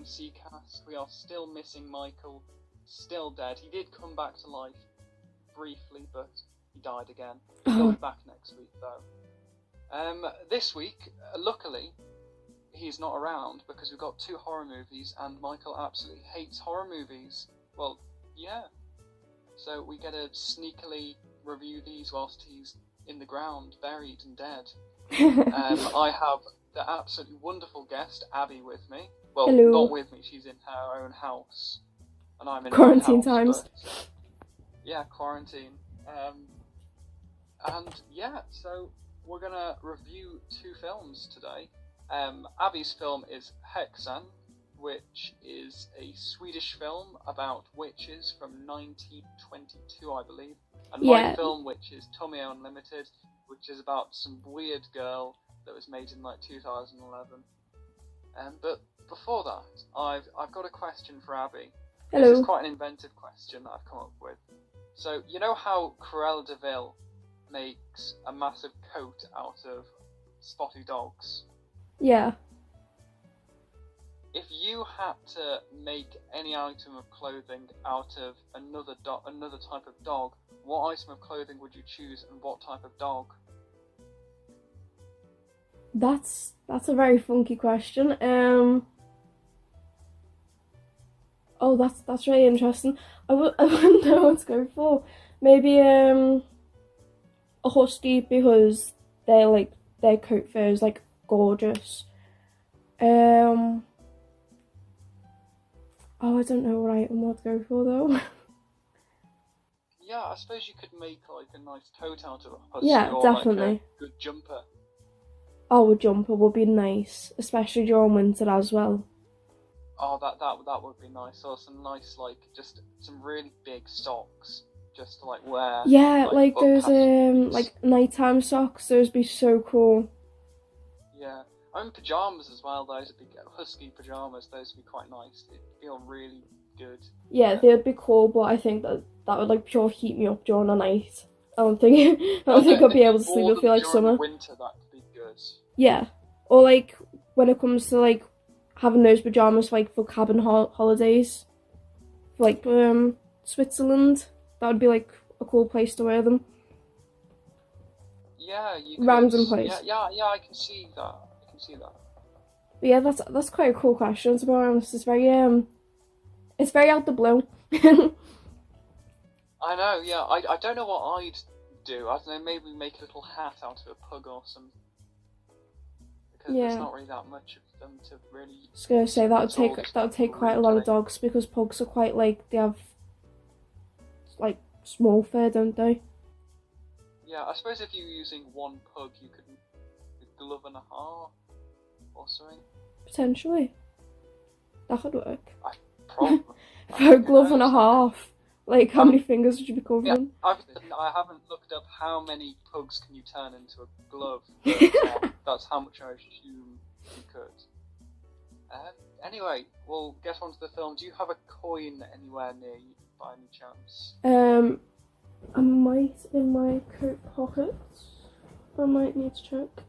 JMC Cast. We are still missing Michael, still dead. He did come back to life briefly, but he died again. He'll be back next week, though. This week, luckily, he's not around because we've got 2 horror movies, and Michael absolutely hates horror movies. Well, yeah. So we get to sneakily review these whilst he's in the ground, buried and dead. I have the absolutely wonderful guest, Abby, with me. Well, hello. Not with me, she's in her own house. And I'm in quarantine my house, times. but, yeah, quarantine. And yeah, so we're gonna review 2 films today. Abby's film is Häxan, which is a Swedish film about witches from 1922, I believe. And my film, which is Tomie Unlimited, which is about some weird girl that was made in like 2011. But before that, I've got a question for Abby. Hello. This is quite an inventive question that I've come up with. So, you know how Cruella de Vil makes a massive coat out of spotty dogs? Yeah. If you had to make any item of clothing out of another type of dog, what item of clothing would you choose, and what type of dog? That's a very funky question. Oh, that's really interesting. I wouldn't know what to go for. Maybe a husky, because their coat fur is like gorgeous. Oh, I don't know what item I'd go for though. Yeah, I suppose you could make like a nice coat out of a husky, Yeah, or definitely. like a good jumper. Oh, a jumper would be nice, especially during winter as well. Oh, that would be nice. Or some nice, like, just some really big socks, just to like wear. Yeah, like up those past your knees. like nighttime socks. Those would be so cool. Yeah, I mean pajamas as well. Those would be husky pajamas. Those would be quite nice. It'd feel really good. Yeah, they'd be cool, but I think that would like pure heat me up during the night. I don't think I'd be able to sleep. I feel like summer. Winter, that could be good. Yeah, or like when it comes to like having those pajamas like for cabin holidays, like Switzerland, that would be like a cool place to wear them. Yeah, you could. Random place. Yeah, I can see that. But yeah, that's quite a cool question, to be honest. It's very out the blue. I know. Yeah, I don't know what I'd do. I don't know. Maybe make a little hat out of a pug or something. Because there's not really that much of them to really. I was gonna say that would take quite a lot of dogs, because pugs are quite like, they have like small fur, don't they? Yeah, I suppose if you're using one pug, you could a glove and a half or something. Potentially, that could work. Probably. For a glove and a half, like how many fingers would you be covering? Yeah, I haven't looked up how many pugs can you turn into a glove. But, that's how much I assume you could. Anyway, we'll get on to the film. Do you have a coin anywhere near you by any chance? I might in my coat pockets. I might need to check.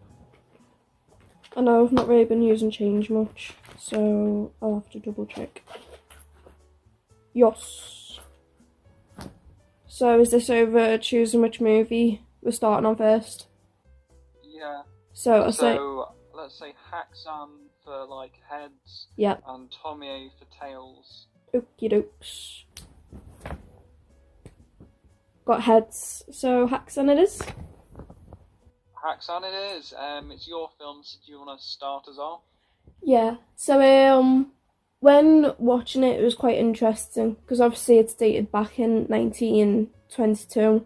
I know I've not really been using change much, so I'll have to double check. Yes. So is this over choosing which movie we're starting on first? Yeah. So let's say Haxan for like heads. Yeah. And Tomie for tails. Okie dokes. Got heads. So Haxan it is. Haxan it is. It's your film, so do you want to start us off? Yeah. So when watching it was quite interesting, because obviously it's dated back in 1922,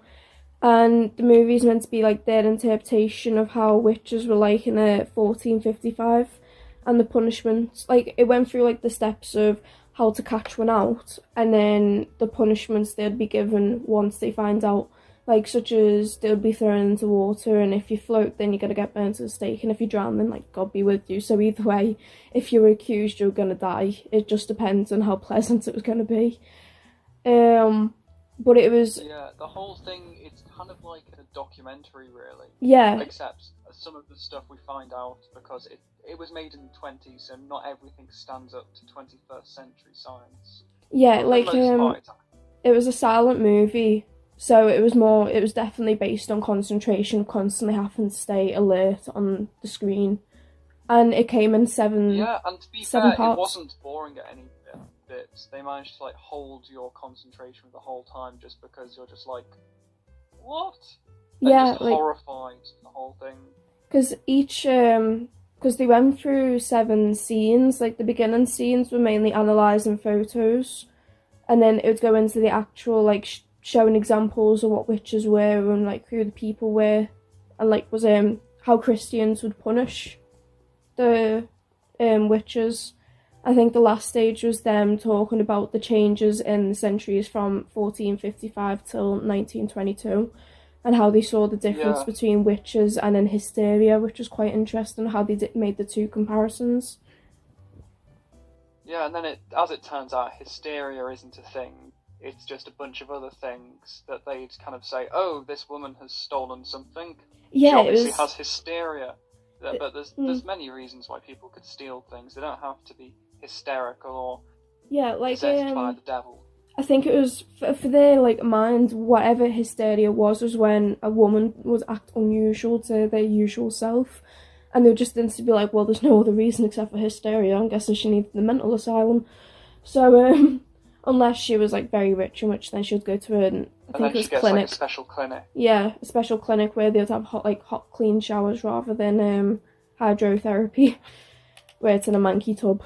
and the movie's meant to be like their interpretation of how witches were like in 1455, and the punishments. Like it went through like the steps of how to catch one out, and then the punishments they'd be given once they find out. Like, such as they would be thrown into water, and if you float, then you're going to get burnt to the stake, and if you drown, then, like, God be with you. So either way, if you were accused, you're going to die. It just depends on how pleasant it was going to be. But it was, Yeah, the whole thing, it's kind of like a documentary, really. yeah, Except some of the stuff we find out, because it was made in the 20s, so not everything stands up to 21st century science. yeah, But for the like, most part, it was a silent movie, so it was definitely based on concentration, constantly having to stay alert on the screen. And it came in yeah, and to be seven fair, it parts. wasn't boring at any bits. They managed to like hold your concentration the whole time, just because you're just like, what? And Yeah, just like, horrified the whole thing. because because they went through 7 scenes, like the beginning scenes were mainly analysing photos, and then it would go into the actual, like, showing examples of what witches were and, like, who the people were, and, like, was, how Christians would punish the, witches. I think the last stage was them talking about the changes in the centuries from 1455 till 1922, and how they saw the difference between witches and in hysteria, which was quite interesting, how they made the two comparisons. Yeah, and then as it turns out, hysteria isn't a thing. It's just a bunch of other things that they'd kind of say, oh, this woman has stolen something. Yeah, she obviously has hysteria. But there's many reasons why people could steal things. They don't have to be hysterical or possessed by the devil. I think it was for their, like, mind, whatever hysteria was when a woman would act unusual to their usual self, and they would just instantly be like, well, there's no other reason except for hysteria. I'm guessing she needed the mental asylum. So unless she was, like, very rich, in which then she would go to I think it was clinic. Like a special clinic. Yeah, a special clinic where they would have hot clean showers rather than hydrotherapy, where it's in a manky tub.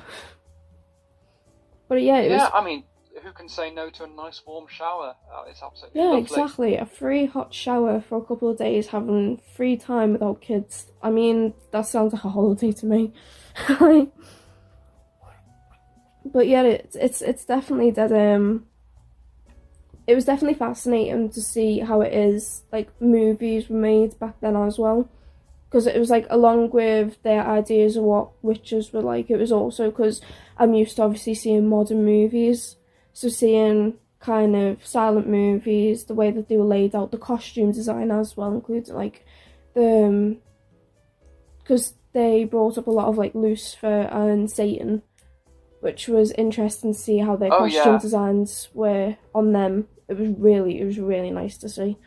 But yeah, yeah, I mean, who can say no to a nice warm shower? It's absolutely lovely. Exactly. A free hot shower for a couple of days, having free time without kids. I mean, that sounds like a holiday to me. But yeah, it's definitely that. It was definitely fascinating to see how it is, like, movies were made back then as well, because it was like, along with their ideas of what witches were like, it was also because I'm used to obviously seeing modern movies, so seeing kind of silent movies, the way that they were laid out, the costume design as well, including like the because they brought up a lot of like Lucifer and Satan, which was interesting to see how their costume designs were on them. It was really nice to see,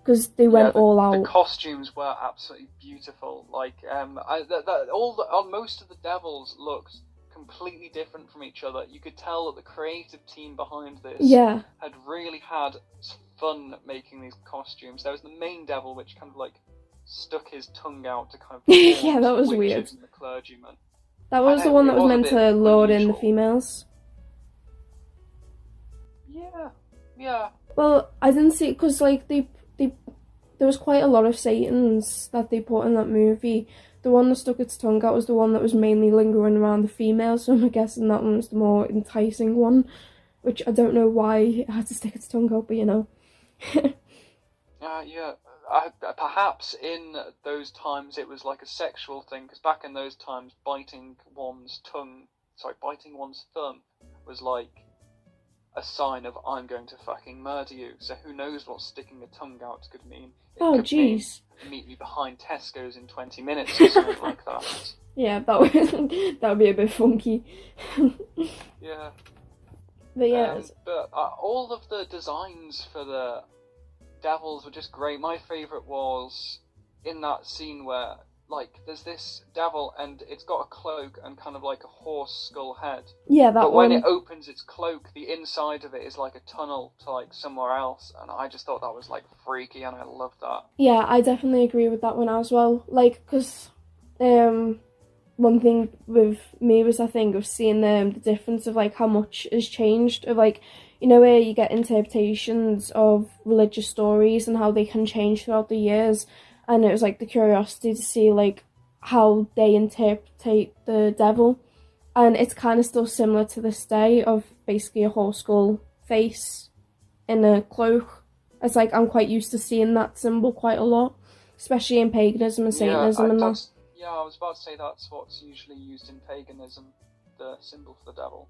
because they went all out. The costumes were absolutely beautiful. Like, most of the devils looked completely different from each other. You could tell that the creative team behind this had really had fun making these costumes. There was the main devil, which kind of like stuck his tongue out to kind of yeah, that was weird. And the clergyman. That was the one that was meant to lure in the females. Yeah. Well, I didn't see it because like there was quite a lot of Satans that they put in that movie. The one that stuck its tongue out was the one that was mainly lingering around the females, so I'm guessing that one was the more enticing one, which I don't know why it had to stick its tongue out, but you know. Perhaps in those times it was like a sexual thing, because back in those times biting one's thumb was like a sign of I'm going to fucking murder you. So who knows what sticking a tongue out could mean. It could mean meet me behind Tesco's in 20 minutes or something like that. Yeah, that would be a bit funky. Yeah. But yeah. But all of the designs for the devils were just great. My favourite was in that scene where, like, there's this devil and it's got a cloak and kind of like a horse skull head. Yeah, that But when it opens its cloak, the inside of it is like a tunnel to like somewhere else, and I just thought that was like freaky, and I loved that. Yeah, I definitely agree with that one as well. Like, because one thing with me was, I think, of seeing the difference of like how much has changed, of like, you know, where you get interpretations of religious stories and how they can change throughout the years. And it was like the curiosity to see like how they interpret the devil, and it's kind of still similar to this day, of basically a horse skull face in a cloak. It's like I'm quite used to seeing that symbol quite a lot, especially in paganism and Satanism and that. Yeah, I was about to say that's what's usually used in paganism, the symbol for the devil.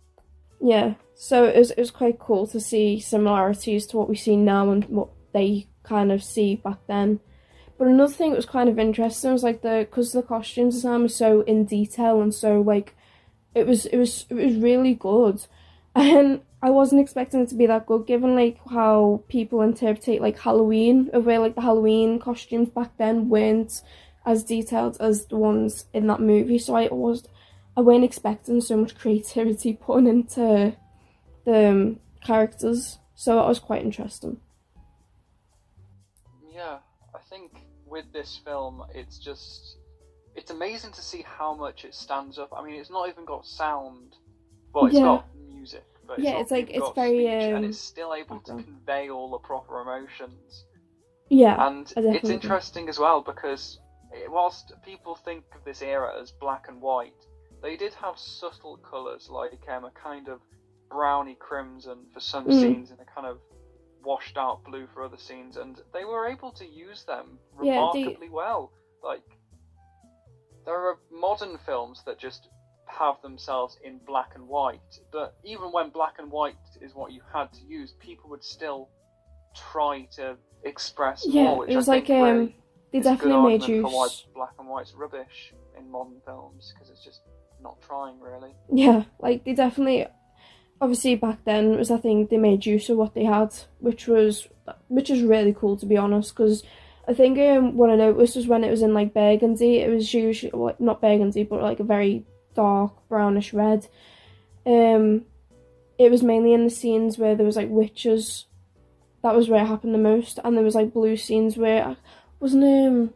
Yeah, so it was quite cool to see similarities to what we see now and what they kind of see back then. But another thing that was kind of interesting was like because the costume design was so in detail and so like it was really good, and I wasn't expecting it to be that good given like how people interpret like Halloween, of where like the Halloween costumes back then weren't as detailed as the ones in that movie. So I weren't expecting so much creativity put into the characters. So that was quite interesting. Yeah, I think with this film, it's amazing to see how much it stands up. I mean, it's not even got sound. Well, it's Yeah, got music, but it's yeah, not it's like even it's got very speech, and it's still able to background. convey all the proper emotions. Yeah, And I it's definitely agree. interesting as well because whilst people think of this era as black and white, they did have subtle colours like a kind of browny crimson for some Mm, scenes and a kind of washed out blue for other scenes, and they were able to use them yeah, the remarkably well. Like, there are modern films that just have themselves in black and white, but even when black and white is what you had to use, people would still try to express yeah, more, it which I was like think really they is a good definitely made argument for why use. black and white's rubbish in modern films, because it's just not trying really. Yeah, like they definitely obviously back then it was I think they made use of what they had, which is really cool to be honest. Because I think what I noticed was when it was in like burgundy, it was usually well, not burgundy, but like a very dark brownish red. Um, it was mainly in the scenes where there was like witches. That was where it happened the most, and there was like blue scenes where wasn't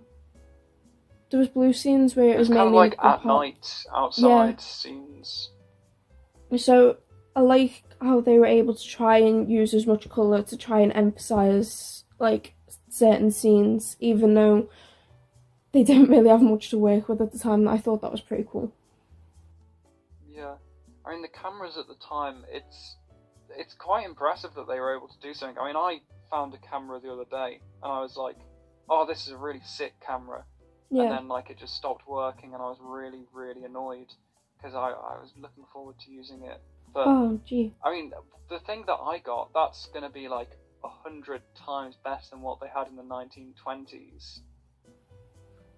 there was blue scenes where it It was was kind of mainly in like the at part. night Yeah, outside scenes. so I like how they were able to try and use as much color to try and emphasize like certain scenes, even though they didn't really have much to work with at the time. I thought that was pretty cool. Yeah, I mean the cameras at the time, it's quite impressive that they were able to do something. I mean, I found a camera the other day, and I was like, "Oh, this is a really sick camera," and Yeah. then like it just stopped working, and I was really, really annoyed because I was looking forward to using it. But Oh, gee. I mean, the thing that I got, that's gonna be like 100 times better than what they had in the 1920s,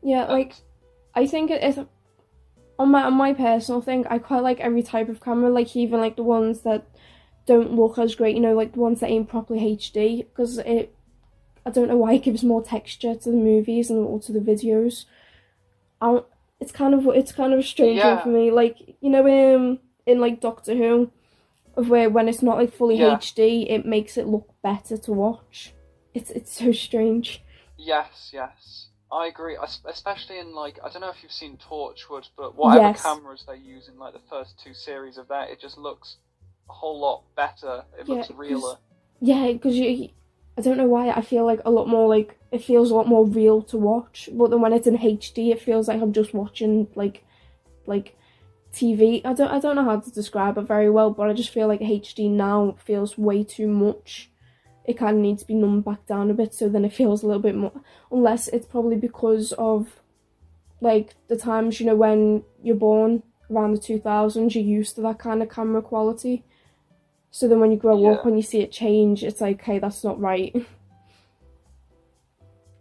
Yeah, like and I think it's on my personal thing. I quite like every type of camera, like even like the ones that don't look as great, like the ones that ain't properly HD, because it I don't know why it gives more texture to the movies and or to the videos. I it's kind of a strange one for yeah, me. Like in like Doctor Who, of where when it's not like fully yeah. HD, it makes it look better to watch. It's so strange. Yes, yes. I agree. Especially in like I don't know if you've seen Torchwood, but whatever Yes, cameras they use in like the first two series of that, it just looks a whole lot better. It yeah, looks because realer. you. I don't know why I feel like a lot more like it feels a lot more real to watch, but then when it's in HD, it feels like I'm just watching like TV. I don't know how to describe it very well, but I just feel like HD now feels way too much. It kind of needs to be numbed back down a bit, so then it feels a little bit more. Unless it's probably because of like the times when you're born around the 2000s, you're used to that kind of camera quality. So then when you grow up Yeah, and you see it change, it's like, hey, that's not right.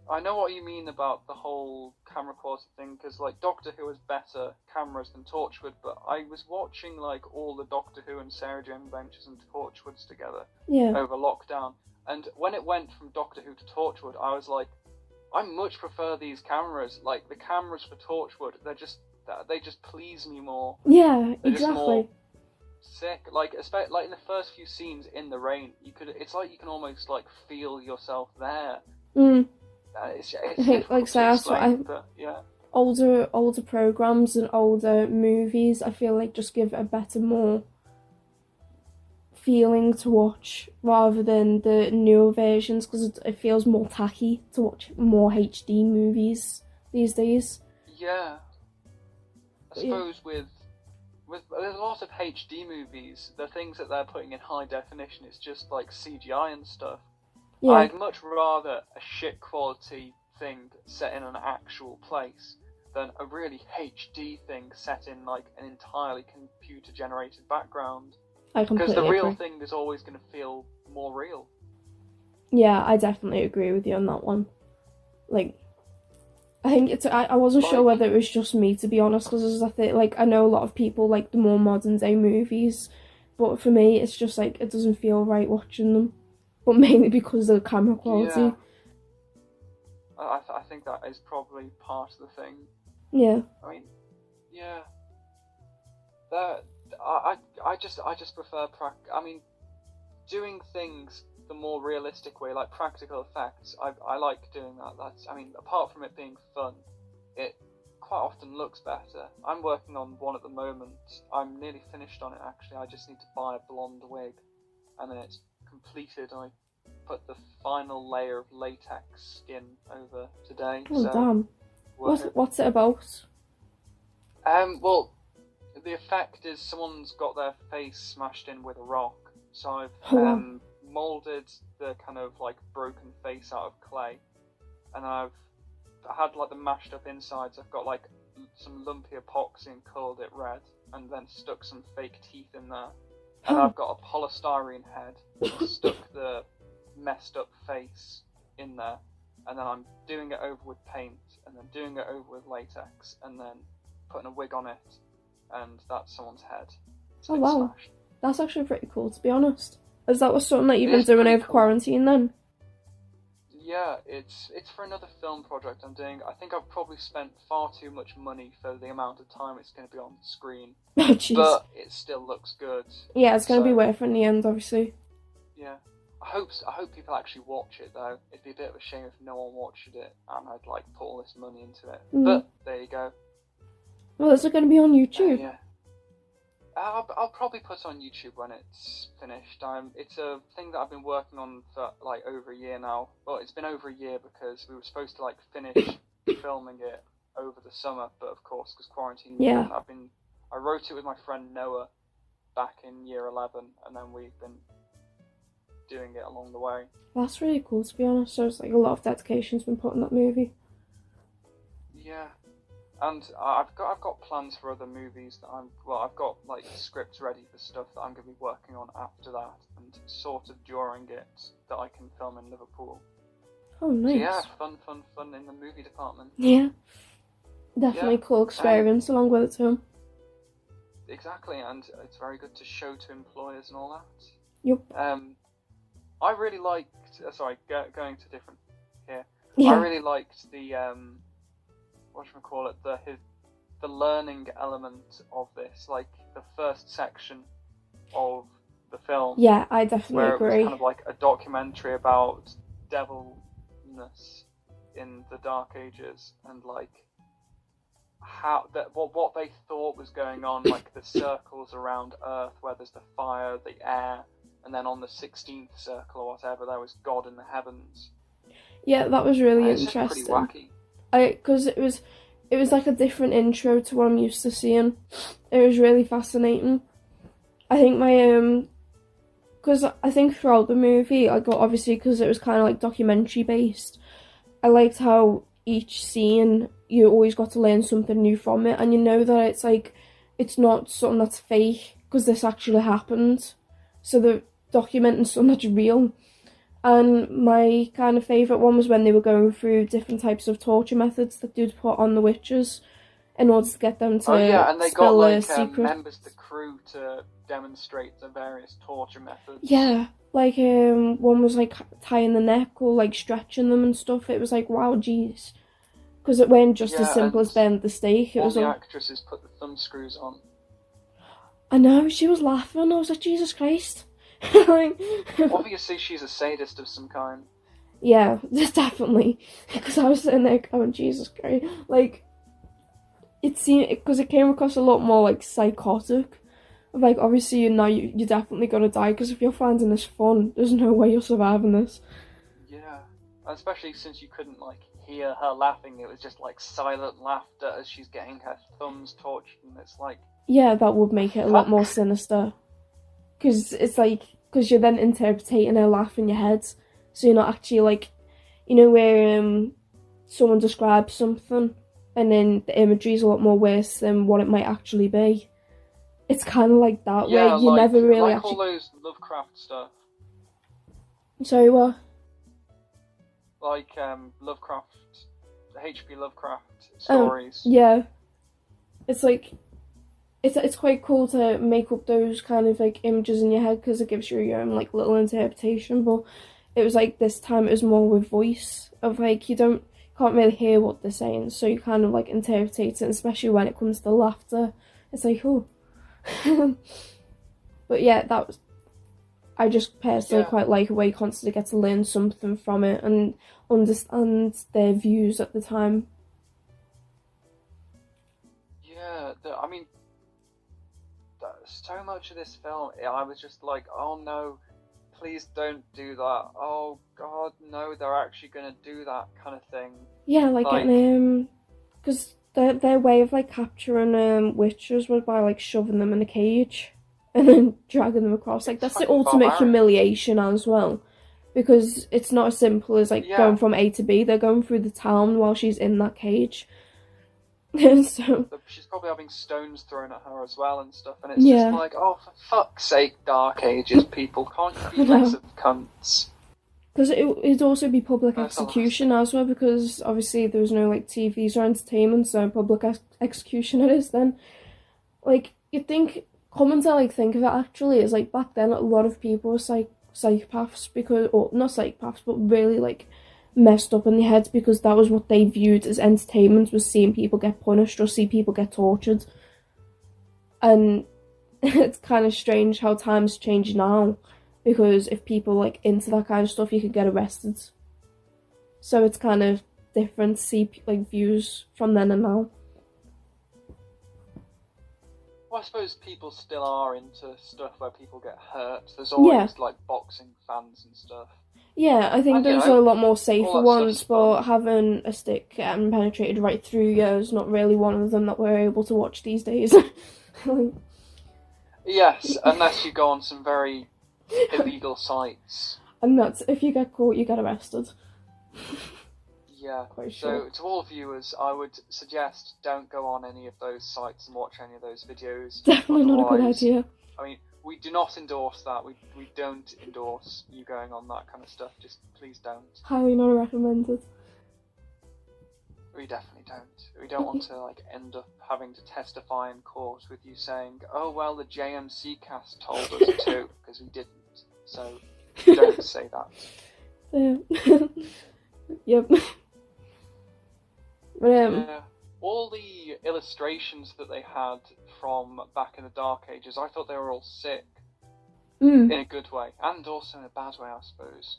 I know what you mean about the whole camera quality thing because like Doctor Who has better cameras than Torchwood, but I was watching like all the Doctor Who and Sarah Jane Adventures and Torchwoods together Yeah, over lockdown, and when it went from Doctor Who to Torchwood, I was like, I much prefer these cameras. Like the cameras for Torchwood, they just please me more. yeah, They're just more exactly. sick. Like especially like in the first few scenes in the rain, it's like you can almost like feel yourself there. Mm. It's Like difficult so to that's what I explain, but yeah, older programs and older movies. I feel like just give a better, more feeling to watch rather than the newer versions because it feels more tacky to watch more HD movies these days. yeah. I But yeah, suppose with there's a lot of HD movies. The things that they're putting in high definition, it's just like CGI and stuff. yeah, I'd much rather a shit quality thing set in an actual place than a really HD thing set in like an entirely computer generated background. I Because completely the real agree. thing is always going to feel more real. Yeah, I definitely agree with you on that one. Like, I think it's. I wasn't sure whether it was just me, to be honest, because I think, like, I know a lot of people like the more modern day movies, but for me, it's just like it doesn't feel right watching them. But mainly because of the camera Yeah, quality. I think that is probably part of the thing. Yeah. I mean, yeah, that I just prefer I mean, doing things the more realistic way, like practical effects. I like doing that. I mean, apart from it being fun, it quite often looks better. I'm working on one at the moment. I'm nearly finished on it actually. I just need to buy a blonde wig, and then it's completed. I put the final layer of latex skin over today. Oh So damn. What's it about? Well, the effect is someone's got their face smashed in with a rock. So I've Oh wow. molded the kind of like broken face out of clay, and I've had like the mashed up insides. I've got like some lumpy epoxy and colored it red, and then stuck some fake teeth in there. And Oh. I've got a polystyrene head and stuck the messed up face in there, and then I'm doing it over with paint, and then doing it over with latex, and then putting a wig on it, and that's someone's head. It's Oh been wow. smashed. That's actually pretty cool, to be honest. Is that was something that you've It been is doing pretty over cool. quarantine then? Yeah, it's for another film project I'm doing. I think I've probably spent far too much money for the amount of time it's going to be on screen, Oh jeez. but it still looks good. Yeah, it's going to be So, worth it in the end, obviously. yeah, I hope people actually watch it though. It'd be a bit of a shame if no one watched it and I'd like put all this money into it. But there you go. Well, is it going to be on YouTube? Yeah. I'll probably put it on YouTube when it's finished. It's a thing that I've been working on for like over a year now. Well, it's been over a year because we were supposed to like finish filming it over the summer, but of course, because quarantine. Yeah. I wrote it with my friend Noah back in year 11, and then we've been doing it along the way. That's really cool, to be honest. So it's like a lot of dedication's been put in that movie. Yeah. And I've got plans for other movies that I've got like scripts ready for stuff that I'm going to be working on after that, and sort of during it that I can film in Liverpool. Oh, nice. So yeah, fun in the movie department. Yeah. Definitely cool experience along with it too. Exactly, and it's very good to show to employers and all that. Yep. I really liked. Going to different here. Yeah. I really liked the the learning element of this, like the first section of the film. Yeah, I definitely agree. Where it was kind of like a documentary about devilness in the Dark Ages, and like what they thought was going on, like the circles around Earth where there's the fire, the air, and then on the 16th circle or whatever there was God in the heavens. Yeah, that was really it's interesting. Just pretty wacky. Because it was like a different intro to what I'm used to seeing. It was really fascinating. I think because I think throughout the movie, obviously because it was kind of like documentary based, I liked how each scene you always got to learn something new from it, and you know that it's like it's not something that's fake because this actually happened. So they're documenting something that's real. And my kind of favourite one was when they were going through different types of torture methods that they'd put on the witches in order to get them to and they spill got their like secret. members of the crew to demonstrate the various torture methods. Yeah, like one was like tying the neck or like stretching them and stuff. It was like, wow, jeez. Because it weren't just as simple as bending the stake. It was the actresses put the thumb screws on. I know, she was laughing. I was like, Jesus Christ. Obviously, she's a sadist of some kind. Yeah, definitely. Because I was sitting there going, Jesus Christ. Like, it seemed, because it came across a lot more like psychotic. Like, obviously, you're definitely gonna die, because if you're finding this fun, there's no way you're surviving this. Yeah, especially since you couldn't like hear her laughing. It was just like silent laughter as she's getting her thumbs tortured, and it's like, yeah, that would make it a lot more sinister. Because it's like, because you're then interpreting her laugh in your head. So you're not actually like, you know, where someone describes something and then the imagery is a lot more worse than what it might actually be. it's kind of like that, Yeah, where you never really like all actually... those Lovecraft stuff. Sorry, what? Like, Lovecraft, H.P. Lovecraft stories. Yeah. It's like, it's quite cool to make up those kind of like images in your head because it gives you your own like little interpretation. But it was like this time it was more with voice of like you can't really hear what they're saying, so you kind of like interpret it, and especially when it comes to laughter, it's like oh. But yeah, I just personally quite like a way you constantly get to learn something from it and understand their views at the time. Yeah, I mean, so much of this film, I was just like, oh no, please don't do that. Oh god, no, they're actually gonna do that kind of thing. Yeah, like because their way of like capturing witches was by like shoving them in a cage and then dragging them across. Like that's the ultimate humiliation as well, because it's not as simple as like going from A to B. They're going through the town while she's in that cage. So she's probably having stones thrown at her as well and stuff, and it's just like, oh, for fuck's sake, Dark Ages people, can't you be less of cunts? Because it'd also be public execution as well, because obviously there was no like TVs or entertainment, so public execution it is then. Like, you'd think, coming to like think of it actually, is like back then a lot of people were psychopaths, because, or not psychopaths, but really like messed up in their heads, because that was what they viewed as entertainment, was seeing people get punished or see people get tortured. And it's kind of strange how times change now, because if people like into that kind of stuff, you could get arrested. So it's kind of different to see like views from then and now. Well, I suppose people still are into stuff where people get hurt. There's always like boxing fans and stuff. Yeah, I think those are a lot more safer ones, but having a stick penetrated right through you is not really one of them that we're able to watch these days. Yes, unless you go on some very illegal sites. And that's, if you get caught, you get arrested. Yeah, quite sure. So to all viewers, I would suggest don't go on any of those sites and watch any of those videos. Definitely not a good idea. I mean, we do not endorse that. We don't endorse you going on that kind of stuff. Just please don't. Highly not recommended. We definitely don't. We don't want to like end up having to testify in court with you saying, "Oh well, the JMC Cast told us to," because we didn't. So don't say that. Yep. Yeah. All the illustrations that they had from back in the Dark Ages, I thought they were all sick. In a good way, and also in a bad way, I suppose.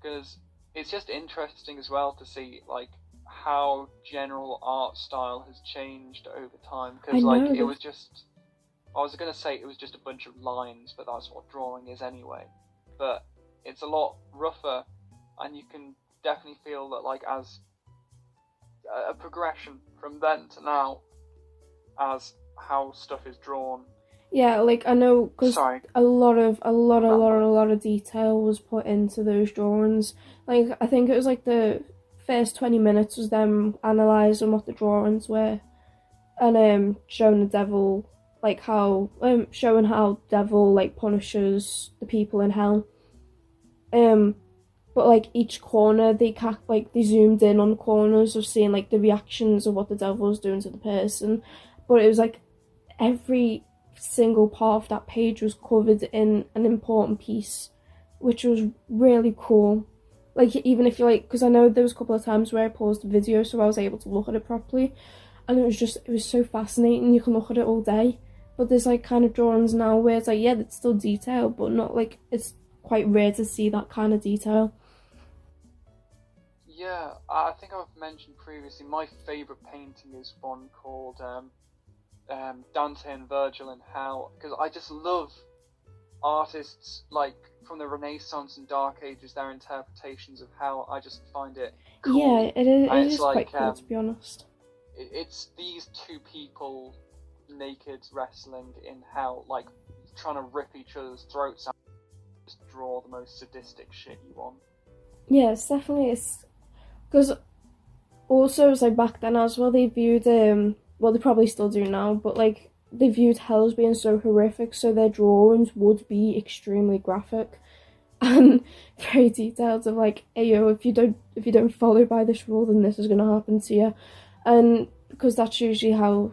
Because it's just interesting as well to see, like, how general art style has changed over time. Because, like, it was just... I was going to say it was just a bunch of lines, but that's what drawing is anyway. But it's a lot rougher, and you can definitely feel that, like, as a progression from then to now, as how stuff is drawn. Yeah, like I know, because a lot of detail was put into those drawings. Like I think it was like the first 20 minutes was them analysing what the drawings were, and showing the devil, like how showing how devil like punishes the people in hell. But like each corner they zoomed in on corners of seeing like the reactions of what the devil was doing to the person, but it was like every single part of that page was covered in an important piece, which was really cool. Like even if you like, because I know there was a couple of times where I paused the video so I was able to look at it properly, and it was so fascinating. You can look at it all day, but there's like kind of drawings now where it's like, yeah, it's still detailed, but not like, it's quite rare to see that kind of detail. Yeah, I think I've mentioned previously my favourite painting is one called Dante and Virgil in Hell, because I just love artists like from the Renaissance and Dark Ages, their interpretations of hell. I just find it cool. Yeah, it is like, quite cool, to be honest. It's these two people naked wrestling in hell, like trying to rip each other's throats out, just draw the most sadistic shit you want. Yeah, it's because also it's like back then as well, they viewed well, they probably still do now, but like they viewed hell as being so horrific, so their drawings would be extremely graphic and very detailed of like, hey yo, if you don't follow by this rule, then this is gonna happen to you. And because that's usually how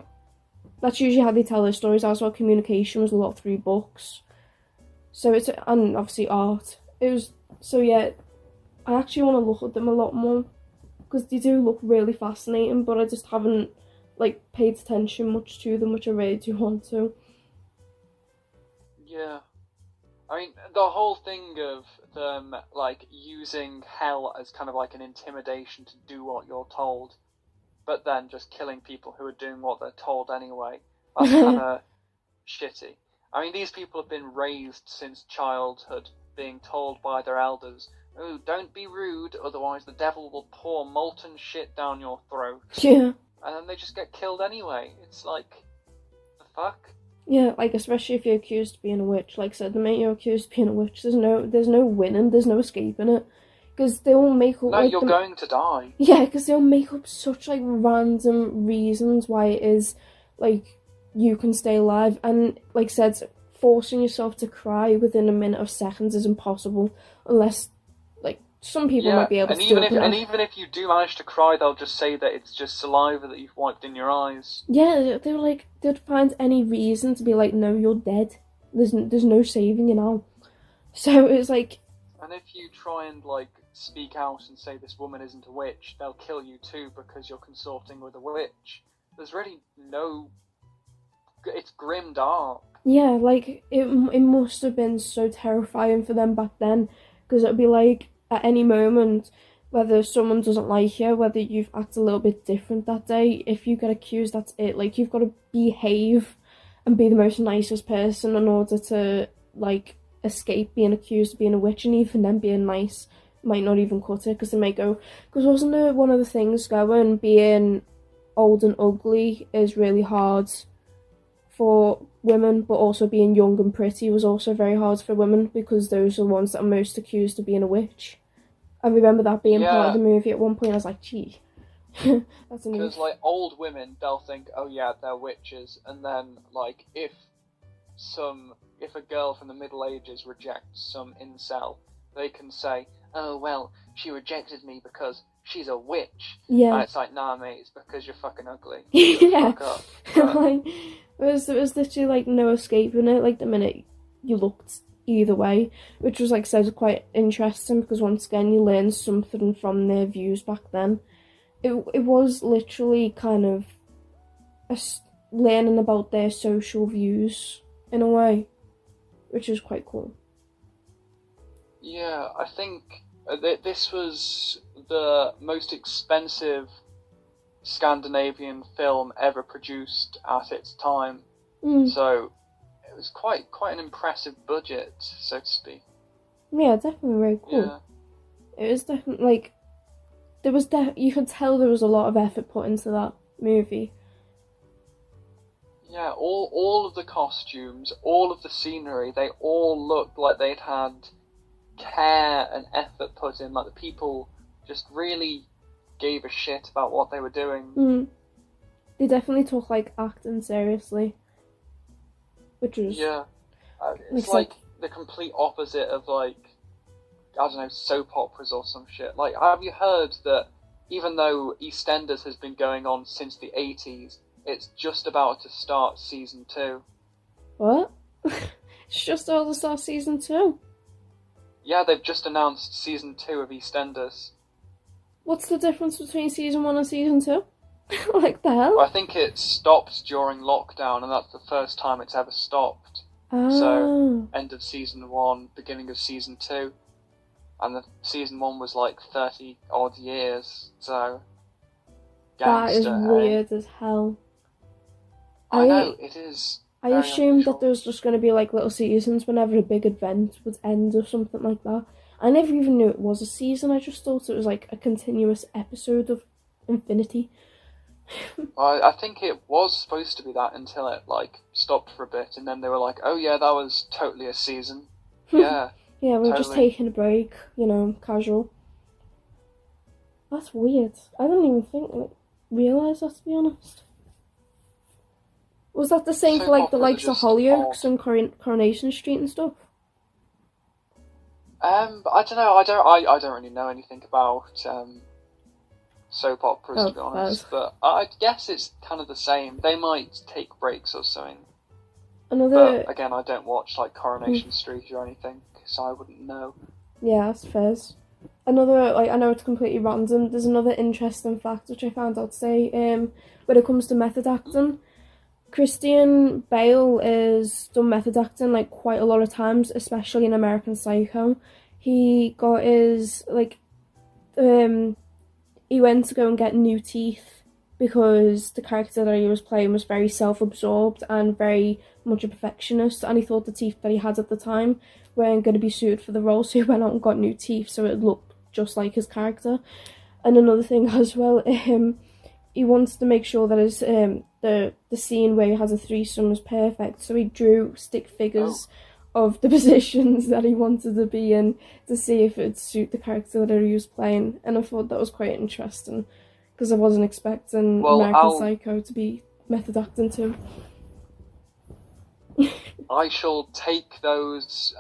they tell their stories as well. Communication was a lot through books. So it's, and obviously art. It was, so yeah, I actually want to look at them a lot more because they do look really fascinating, but I just haven't like paid attention much to them, which I really do want to. Yeah. I mean, the whole thing of them, like, using hell as kind of like an intimidation to do what you're told, but then just killing people who are doing what they're told anyway, that's kind of shitty. I mean, these people have been raised since childhood, being told by their elders, oh, don't be rude, otherwise the devil will pour molten shit down your throat. Yeah. And then they just get killed anyway. It's like, the fuck? Yeah, like, especially if you're accused of being a witch. Like I said, the minute you're accused of being a witch, there's no winning, there's no escaping it. Because they'll make up... No, like, you're going to die. Yeah, because they'll make up such, like, random reasons why it is, like, you can stay alive. And, like I said, forcing yourself to cry within a minute of seconds is impossible. Unless, like, some people might be able to do it. And even if you do manage to cry, they'll just say that it's just saliva that you've wiped in your eyes. Yeah, they were like, they'd find any reason to be like, no, you're dead. There's no saving you now. So it's like... And if you try and, like, speak out and say this woman isn't a witch, they'll kill you too because you're consorting with a witch. There's really no... It's grim dark. Yeah, like, it must have been so terrifying for them back then, because it'd be like, at any moment, whether someone doesn't like you, whether you've acted a little bit different that day, if you get accused, that's it. Like, you've got to behave and be the most nicest person in order to, like, escape being accused of being a witch, and even then being nice might not even cut it, because they might go, because wasn't there one of the things going, being old and ugly is really hard for women, but also being young and pretty was also very hard for women, because those are the ones that are most accused of being a witch. I remember that being part of the movie at one point. I was like, gee, that's amazing. Because, like, old women, they'll think, oh yeah, they're witches, and then, like, if a girl from the Middle Ages rejects some incel, they can say, oh well, she rejected me because she's a witch. Yeah. And it's like, nah mate, it's because you're fucking ugly. Yeah. Fuck up. But... like, there was literally, like, no escaping it, like, the minute you looked either way, which was, like I said, quite interesting, because once again, you learn something from their views back then. It was literally kind of learning about their social views, in a way, which is quite cool. Yeah, I think this was the most expensive Scandinavian film ever produced at its time. So it was quite an impressive budget, so to speak. Yeah, definitely very cool. Yeah. It was definitely, like, there was you could tell there was a lot of effort put into that movie. Yeah, all of the costumes, all of the scenery, they all looked like they'd had care and effort put in. Like, the people just really gave a shit about what they were doing. They definitely took, like, acting seriously, which was... Yeah. It's like the complete opposite of, like, I don't know, soap operas or some shit. Like, have you heard that even though EastEnders has been going on since the 80s, it's just about to start season 2? What? It's just about to start season 2? Yeah, they've just announced season 2 of EastEnders. What's the difference between season 1 and season 2? Like, the hell? I think it stopped during lockdown, and that's the first time it's ever stopped. Oh. So, end of season 1, beginning of season 2. And the season 1 was like 30 odd years, so... Gangster, that is weird as hell. I know, it is. I assumed that there was just going to be, like, little seasons whenever a big event would end or something like that. I never even knew it was a season. I just thought it was, like, a continuous episode of Infinity. I think it was supposed to be that until it, like, stopped for a bit, and then they were like, oh yeah, that was totally a season. Yeah. Yeah, we're just taking a break, you know, casual. That's weird. I didn't even realise that, to be honest. Was that the same for Soap like the operas are likes of just Hollyoaks odd. and Coronation Street and stuff? But I don't know. I don't really know anything about soap operas, Oh, to be honest. fairs. But I guess it's kind of the same. They might take breaks or something. Another. But again, I don't watch like Coronation Street or anything, so I wouldn't know. Yeah, that's fairs. Another, like, I know it's completely random. There's another interesting fact which I found out today. When it comes to method acting, Christian Bale is done method acting like quite a lot of times, especially in American Psycho. He got his he went to go and get new teeth because the character that he was playing was very self-absorbed and very much a perfectionist, and he thought the teeth that he had at the time weren't going to be suited for the role, so he went out and got new teeth so it looked just like his character. And another thing as well, he wants to make sure that his the scene where he has a threesome was perfect, so he drew stick figures of the positions that he wanted to be in to see if it'd suit the character that he was playing. And I thought that was quite interesting because I wasn't expecting American Psycho to be method acting too. I shall take those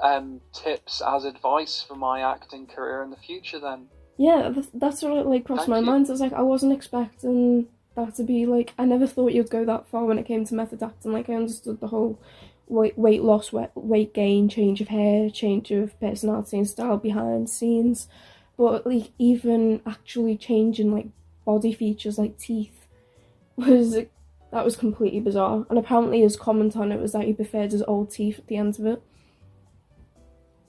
tips as advice for my acting career in the future then. Yeah, that's what like crossed my mind. I was like, I wasn't expecting that to be like, I never thought you'd go that far when it came to method acting. Like, I understood the whole weight loss, weight gain, change of hair, change of personality and style behind scenes, but like even actually changing like body features like teeth that was completely bizarre. And apparently his comment on it was that he preferred his old teeth at the end of it.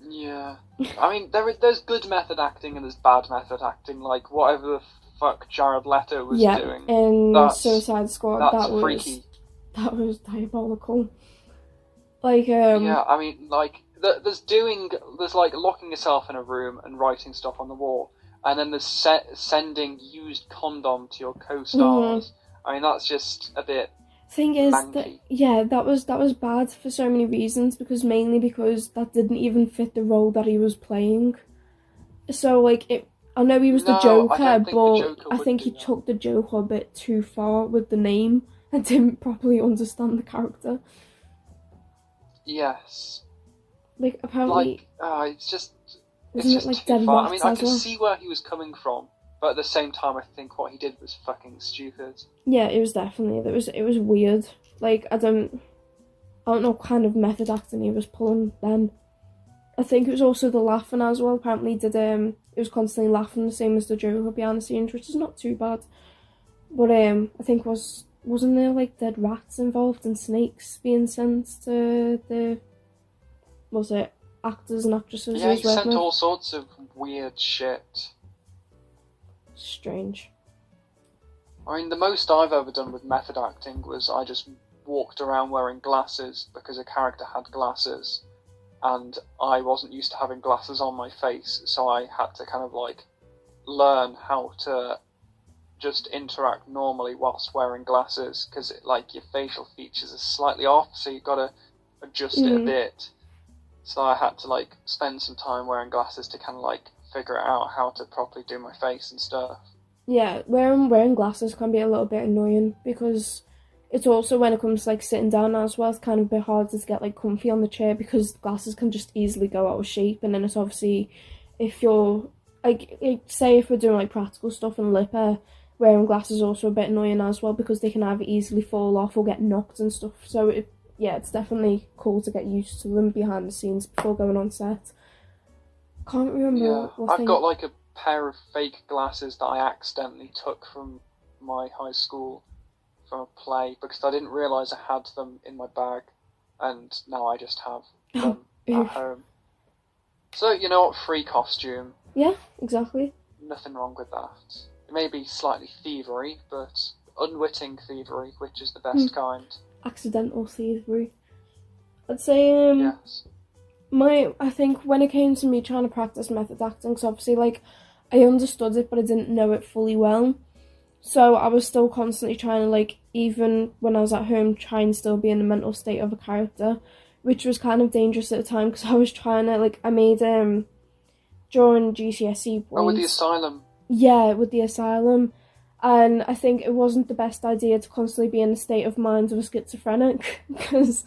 Yeah, I mean there's good method acting and there's bad method acting. Like whatever the fuck Jared Leto was doing in Suicide Squad, that's freaky. That was diabolical. Like yeah, I mean like there's like locking yourself in a room and writing stuff on the wall, and then there's sending used condom to your co-stars. I mean that's just a bit. Thing is that was bad for so many reasons, mainly because that didn't even fit the role that he was playing. So like I know he was the Joker, but I think he took the Joker a bit too far with the name and didn't properly understand the character. Yes. Like apparently, it's just too far. I mean, I can see where he was coming from, but at the same time, I think what he did was fucking stupid. Yeah, it was definitely. It was weird. Like I don't know what kind of method acting he was pulling then. I think it was also the laughing as well. Apparently, it was constantly laughing, the same as the Joker behind the scenes, which is not too bad. But I think wasn't there like dead rats involved and snakes being sent to the actors and actresses? Yeah, he sent all sorts of weird shit. Strange. I mean, the most I've ever done with method acting was I just walked around wearing glasses because a character had glasses, and I wasn't used to having glasses on my face, so I had to kind of like learn how to just interact normally whilst wearing glasses, because like your facial features are slightly off, so you've got to adjust it a bit. So I had to like spend some time wearing glasses to kind of like figure out how to properly do my face and stuff. Yeah, wearing glasses can be a little bit annoying because it's also when it comes to like sitting down as well, it's kind of a bit harder to get like comfy on the chair because glasses can just easily go out of shape. And then it's obviously, if you're like say if we're doing like practical stuff and lip hair, wearing glasses is also a bit annoying as well because they can either easily fall off or get knocked and stuff. So it's definitely cool to get used to them behind the scenes before going on set. Can't remember. Yeah, I've got like a pair of fake glasses that I accidentally took from my high school from a play because I didn't realise I had them in my bag, and now I just have them at home. So, you know what, free costume. Yeah, exactly. Nothing wrong with that. It may be slightly thievery, but unwitting thievery, which is the best kind. Accidental thievery. I'd say, yes. I think when it came to me trying to practice method acting, because obviously, like, I understood it, but I didn't know it fully well. So I was still constantly trying to, like, even when I was at home, try and still be in the mental state of a character, which was kind of dangerous at the time, because I was trying to, like, I made, during GCSE once. Oh, with the asylum. Yeah, with the asylum. And I think it wasn't the best idea to constantly be in a state of mind of a schizophrenic, because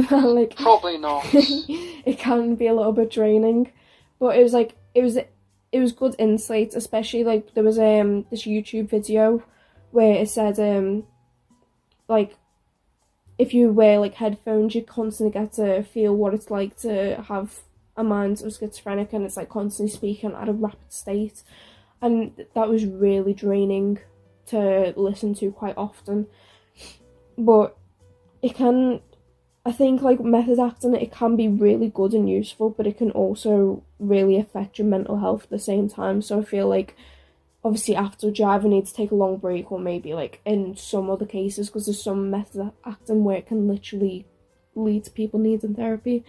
like Probably not. it can be a little bit draining. But it was like it was good insight, especially like there was this YouTube video where it said like if you wear like headphones, you constantly get to feel what it's like to have a mind of schizophrenic, and it's like constantly speaking at a rapid state, and that was really draining to listen to quite often. But it can, I think, like method acting, it can be really good and useful, but it can also really affect your mental health at the same time. So I feel like obviously after a driver needs to take a long break, or maybe like in some other cases, because there's some method acting where it can literally lead to people needing therapy.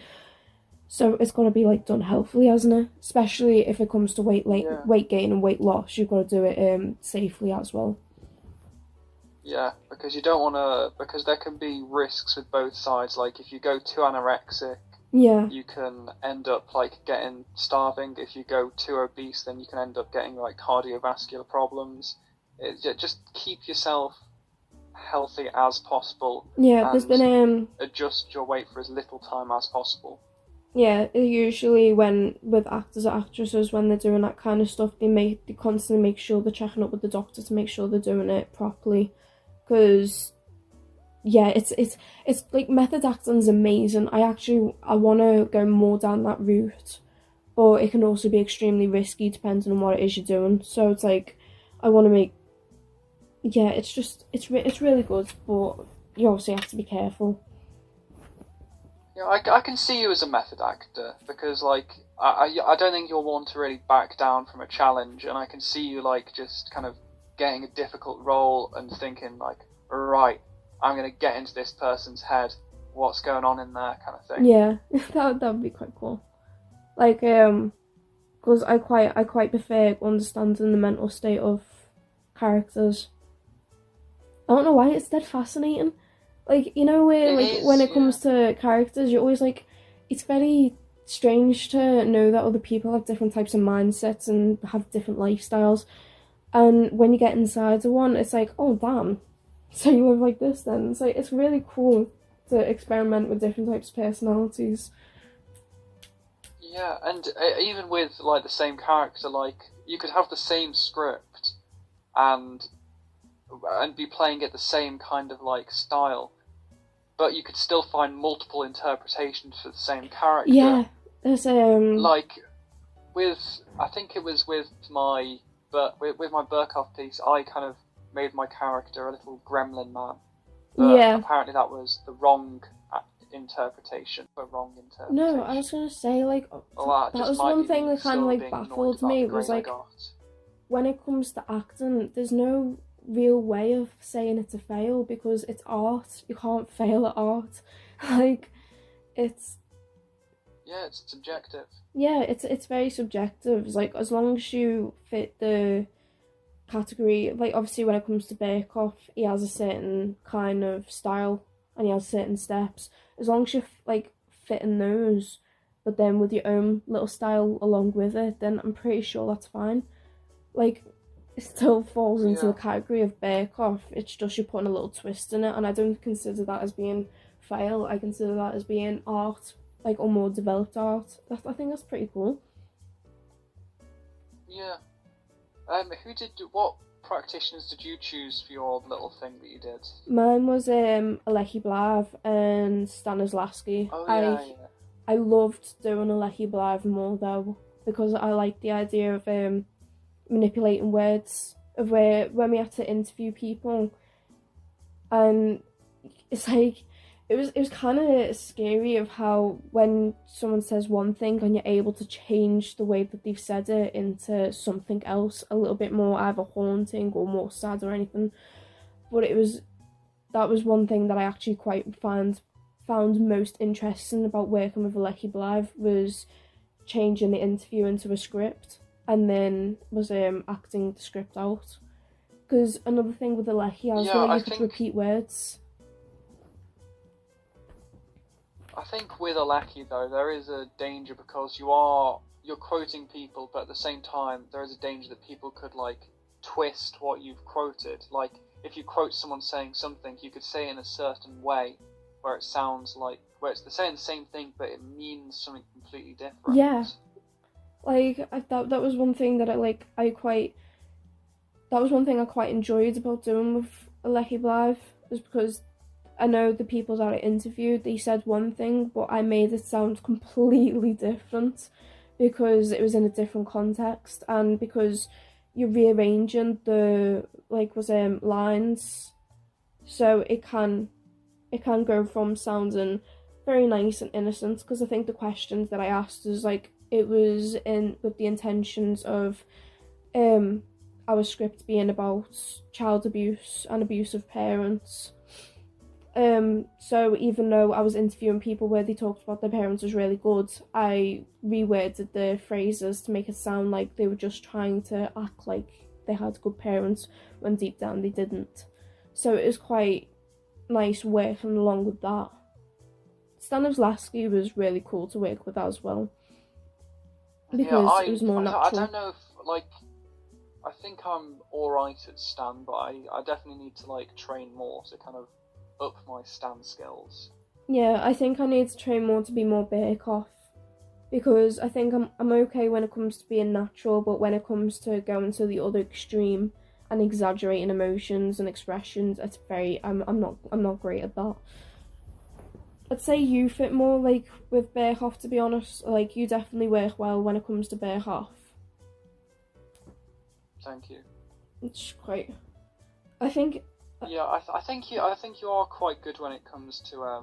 So it's got to be like done healthily, hasn't it? Especially if it comes to weight gain and weight loss, you've got to do it safely as well. Yeah, because you don't want to, because there can be risks with both sides. Like if you go too anorexic, yeah, you can end up like getting starving. If you go too obese, then you can end up getting like cardiovascular problems. Just keep yourself healthy as possible. Yeah, there's been adjust your weight for as little time as possible. Yeah, usually when with actors or actresses, when they're doing that kind of stuff, they constantly make sure they're checking up with the doctor to make sure they're doing it properly. Because yeah, it's like method acting's amazing. I want to go more down that route, but it can also be extremely risky depending on what it is you're doing. So it's like I want to make, yeah, it's really good, but you obviously have to be careful. Yeah, I can see you as a method actor, because like I don't think you'll want to really back down from a challenge, and I can see you like just kind of getting a difficult role and thinking like, right, I'm gonna get into this person's head, what's going on in there, kind of thing. Yeah, that would be quite cool. Like because I quite prefer understanding the mental state of characters. I don't know why, it's dead fascinating. Like, you know, where like when it comes to characters, you're always like, it's very strange to know that other people have different types of mindsets and have different lifestyles. And when you get inside of one, it's like, oh damn, so you live like this then. It's like, it's really cool to experiment with different types of personalities. Yeah, and even with like the same character, like you could have the same script and be playing it the same kind of like style, but you could still find multiple interpretations for the same character. Yeah, there's like I think it was with my Burkhoff piece, I kind of made my character a little gremlin man. But yeah. Apparently that was the wrong interpretation. No, I was gonna say like that was one thing that kind of like baffled me. Was like when it comes to acting, there's no real way of saying it's a fail because it's art. You can't fail at art. Like it's subjective. Yeah, it's very subjective. It's like as long as you fit the category, like obviously when it comes to Burkhoff, he has a certain kind of style and he has certain steps. As long as you like fit in those, but then with your own little style along with it, then I'm pretty sure that's fine. Like it still falls into the category of Burkhoff. It's just you're putting a little twist in it, and I don't consider that as being fail. I consider that as being art, like, or more developed art. I think that's pretty cool. Yeah. What practitioners did you choose for your little thing that you did? Mine was Alechi Blav and Stanislavski. Oh yeah, I loved doing Alechi Blav more though, because I liked the idea of manipulating words, of where when we had to interview people, and it's like it was kind of scary of how when someone says one thing and you're able to change the way that they've said it into something else a little bit more either haunting or more sad or anything. But that was one thing that I actually quite found most interesting about working with Alechi Blav, was changing the interview into a script and then was acting the script out. Because another thing with Alechi as well, you could repeat words. I think with Alechi though, there is a danger because you're quoting people, but at the same time there is a danger that people could like twist what you've quoted. Like, if you quote someone saying something, you could say it in a certain way where it sounds like, where they're saying the same thing, but it means something completely different. Yeah. Like, that was one thing that that was one thing I quite enjoyed about doing with Lecky Blythe, was because I know the people that I interviewed, they said one thing, but I made it sound completely different because it was in a different context, and because you're rearranging the lines, so it can go from sounding very nice and innocent, because I think the questions that I asked was it was in with the intentions of our script being about child abuse and abusive parents. So even though I was interviewing people where they talked about their parents was really good, I reworded the phrases to make it sound like they were just trying to act like they had good parents when deep down they didn't. So it was quite nice working along with that. Stanislavski was really cool to work with as well, because it was more natural. I don't know if, I think I'm alright at Stan, but I definitely need to, train more to kind of up my Stan skills. Yeah, I think I need to train more to be more Berkoff, because I think I'm okay when it comes to being natural, but when it comes to going to the other extreme and exaggerating emotions and expressions, it's I'm not great at that. I'd say you fit more with Berkoff, to be honest. You definitely work well when it comes to Berkoff. Thank you. It's quite. I think. Yeah, I think you are quite good when it comes to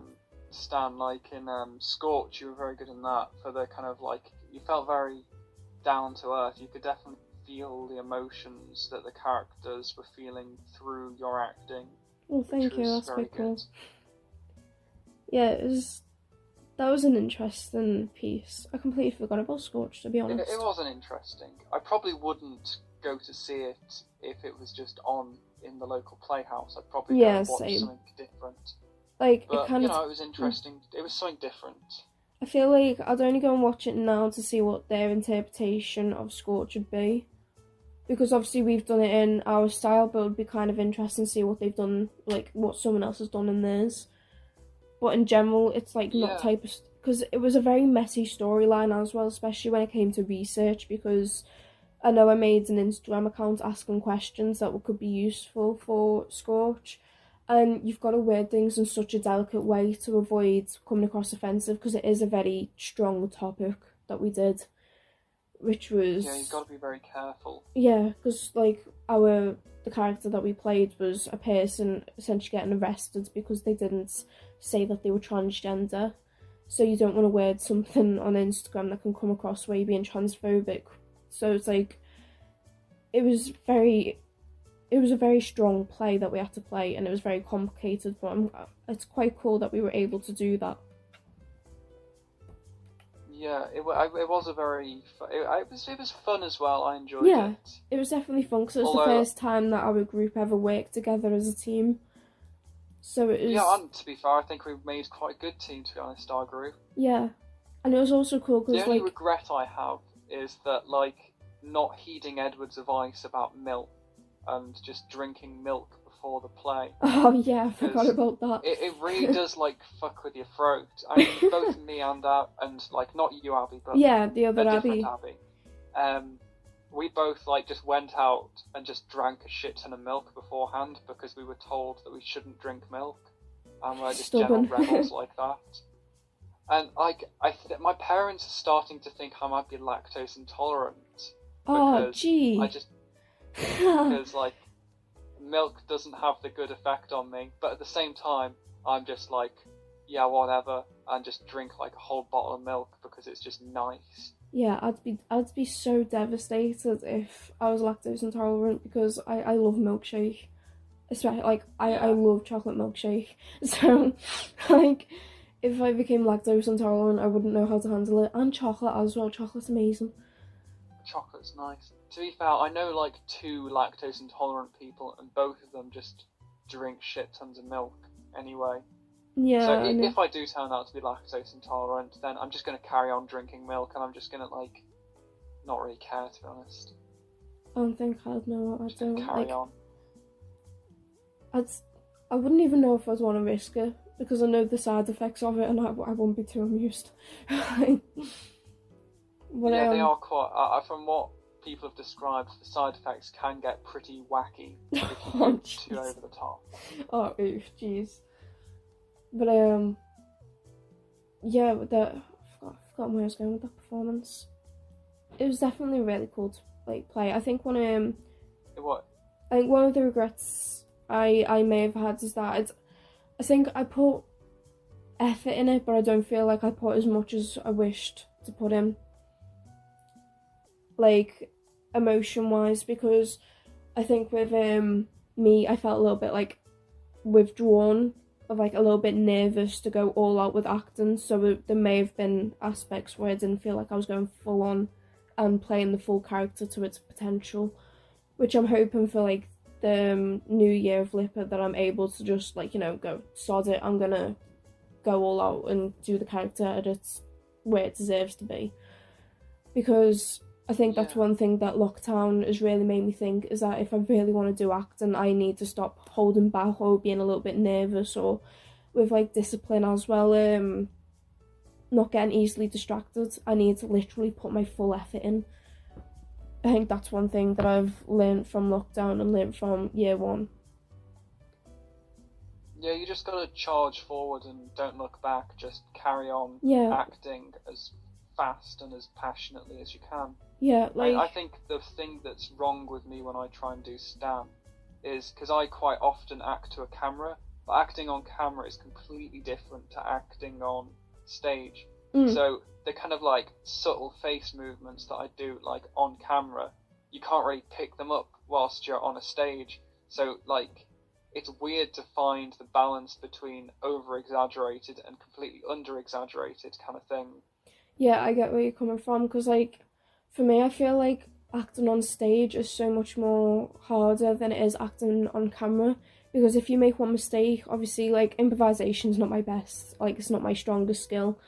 Stan. Like in Scorch, you were very good in that. For the kind of you felt very down to earth. You could definitely feel the emotions that the characters were feeling through your acting. Well, thank you. That's quite cool. Yeah, that was an interesting piece. I completely forgot about Scorch, to be honest. It wasn't interesting. I probably wouldn't go to see it if it was just on in the local playhouse. I'd probably go and watch something different. But, it was interesting. It was something different. I feel like I'd only go and watch it now to see what their interpretation of Scorch would be. Because obviously we've done it in our style, but it would be kind of interesting to see what they've done, what someone else has done in theirs. But in general, it's not type of... Because it was a very messy storyline as well, especially when it came to research, because I know I made an Instagram account asking questions that could be useful for Scorch, and you've got to word things in such a delicate way to avoid coming across offensive, because it is a very strong topic that we did, which was... Yeah, you've got to be very careful. Yeah, because the character that we played was a person essentially getting arrested because they didn't say that they were transgender. So you don't want to word something on Instagram that can come across way being transphobic. So it's it was a very strong play that we had to play, and it was very complicated, but it's quite cool that we were able to do that. Yeah, it was a very... It was fun as well. I enjoyed it. Yeah, it was definitely fun, because it was the first time that our group ever worked together as a team. So it was... Yeah, and to be fair, I think we made quite a good team, to be honest, our group. Yeah, and it was also cool because... The only regret I have is that, not heeding Edward's advice about milk and just drinking milk before the play. Oh yeah, I forgot about that. It really does fuck with your throat. I mean, both me and not you, Abi, but yeah, the other a Abi. different Abi. We both just went out and just drank a shit ton of milk beforehand because we were told that we shouldn't drink milk, and we're just general rebels like that. And my parents are starting to think I might be lactose intolerant. Oh, gee. Because milk doesn't have the good effect on me, but at the same time, I'm just yeah, whatever, and just drink a whole bottle of milk because it's just nice. Yeah, I'd be so devastated if I was lactose intolerant, because I love milkshake, especially I love chocolate milkshake. So if I became lactose intolerant, I wouldn't know how to handle it. And chocolate as well. Chocolate's amazing. Chocolate's nice. To be fair, I know 2 lactose intolerant people, and both of them just drink shit tons of milk anyway. Yeah. So if I do turn out to be lactose intolerant, then I'm just going to carry on drinking milk, and I'm just going to not really care, to be honest. I don't think I'd know what I'd do. Carry on. I wouldn't even know if I'd want to risk it because I know the side effects of it, and I wouldn't be too amused. But, yeah, they are quite. From what people have described, the side effects can get pretty wacky if you go too over the top. Oh, oof, jeez. But yeah, I forgot where I was going with that performance. It was definitely really cool to play. I think What? I think one of the regrets I may have had is that I think I put effort in it, but I don't feel like I put as much as I wished to put in, like emotion wise, because I think with me, I felt a little bit withdrawn, of a little bit nervous to go all out with acting, so there may have been aspects where I didn't feel like I was going full on and playing the full character to its potential, which I'm hoping for the new year of Lipper that I'm able to just go sod it, I'm gonna go all out and do the character at its where it deserves to be, because I think that's one thing that lockdown has really made me think, is that if I really want to do acting, I need to stop holding back or being a little bit nervous, or with discipline as well, not getting easily distracted. I need to literally put my full effort in. I think that's one thing that I've learned from lockdown and learned from year one. Yeah, you just gotta charge forward and don't look back. Just carry on acting as fast and as passionately as you can. Yeah, I think the thing that's wrong with me when I try and do stand is because I quite often act to a camera, but acting on camera is completely different to acting on stage. So the kind of subtle face movements that I do on camera, you can't really pick them up whilst you're on a stage. So it's weird to find the balance between over-exaggerated and completely under-exaggerated kind of thing. Yeah, I get where you're coming from, because for me, I feel like acting on stage is so much more harder than it is acting on camera, because if you make one mistake, obviously improvisation's not my best, it's not my strongest skill.